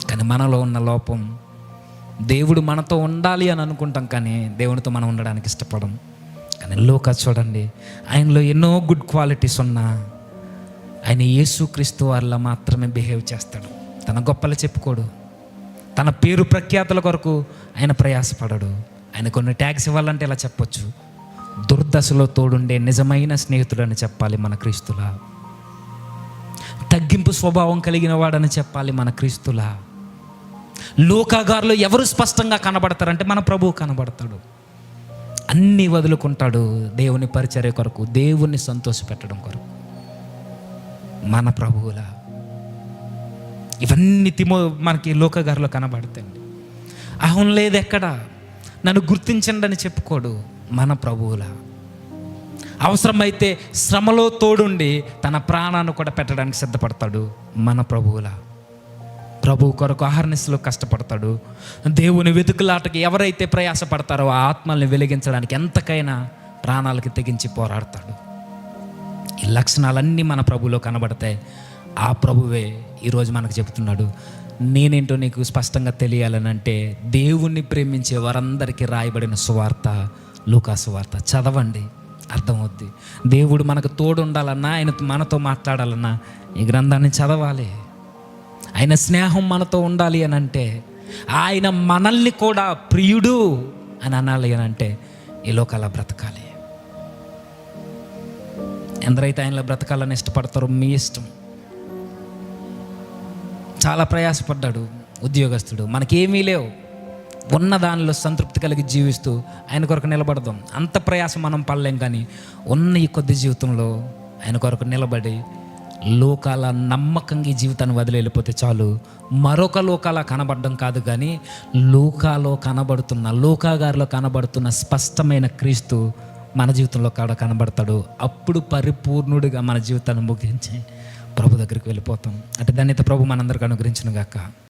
కానీ మనలో ఉన్న లోపం, దేవుడు మనతో ఉండాలి అని అనుకుంటాం, కానీ దేవునితో మనం ఉండడానికి ఇష్టపడం. కానీ లూకా చూడండి, ఆయనలో ఎన్నో గుడ్ క్వాలిటీస్ ఉన్నా ఆయన యేసుక్రీస్తు వారిలా మాత్రమే బిహేవ్ చేస్తాడు. తన గొప్పలు చెప్పుకోడు, తన పేరు ప్రఖ్యాతుల కొరకు ఆయన ప్రయాసపడడు. ఆయన కొన్ని ట్యాగ్స్ ఇవ్వాలంటే ఇలా చెప్పొచ్చు, దుర్దశలో తోడుండే నిజమైన స్నేహితుడు అని చెప్పాలి మన క్రీస్తులా. తగ్గింపు స్వభావం కలిగిన వాడని చెప్పాలి మన క్రీస్తులా. లూకా గారిలో ఎవరు స్పష్టంగా కనబడతారంటే మన ప్రభువు కనబడతాడు. అన్నీ వదులుకుంటాడు దేవుని పరిచర్య కొరకు, దేవుణ్ణి సంతోషపెట్టడం కొరకు. మన ప్రభువులా ఇవన్నీ మనకి లూకా గారిలో కనబడతాయండి. అవును లేదు ఎక్కడ, నన్ను గుర్తించండి అని చెప్పుకోడు, మన ప్రభువులా. అవసరమైతే శ్రమలో తోడుండి తన ప్రాణాన్ని కూడా పెట్టడానికి సిద్ధపడతాడు, మన ప్రభువులా. ప్రభువు కొరకు అహర్నిశలో కష్టపడతాడు. దేవుని వెతుకులాటకి ఎవరైతే ప్రయాసపడతారో ఆ ఆత్మల్ని వెలిగించడానికి ఎంతకైనా ప్రాణాలకి తెగించి పోరాడతాడు. ఈ లక్షణాలన్నీ మన ప్రభువులో కనబడతాయి. ఆ ప్రభువే ఈరోజు మనకు చెబుతున్నాడు, నేనేంటో నీకు స్పష్టంగా తెలియాలని అంటే దేవుణ్ణి ప్రేమించే వారందరికీ రాయబడిన సువార్త లూకాసు వార్త చదవండి, అర్థమవుద్ది. దేవుడు మనకు తోడు ఉండాలన్నా, ఆయన మనతో మాట్లాడాలన్నా ఈ గ్రంథాన్ని చదవాలి. ఆయన స్నేహం మనతో ఉండాలి అని అంటే, ఆయన మనల్ని కూడా ప్రియుడు అని అనాలి అని అంటే ఈ లోకాల బ్రతకాలి. ఎందరైతే ఆయనలో బ్రతకాలని ఇష్టపడతారో మీ ఇష్టం. చాలా ప్రయాసపడ్డాడు ఉద్యోగస్తుడు, మనకేమీ లేవు, ఉన్న దానిలో సంతృప్తి కలిగి జీవిస్తూ ఆయన కొరకు నిలబడదాం. అంత ప్రయాసం మనం పడలేం, కానీ ఉన్న ఈ కొద్ది జీవితంలో ఆయన కొరకు నిలబడి లోకాల నమ్మకంగా ఈ జీవితాన్ని వదిలి వెళ్ళిపోతే చాలు. మరొక లోకాల కనబడడం కాదు, కానీ లోకాలో కనబడుతున్న, లోకాగారిలో కనబడుతున్న స్పష్టమైన క్రీస్తు మన జీవితంలో కాడ కనబడతాడు. అప్పుడు పరిపూర్ణుడిగా మన జీవితాన్ని ముగించి ప్రభు దగ్గరికి వెళ్ళిపోతాం. అంటే ధన్యత ప్రభు మనందరికీ అనుగ్రహించును గాక.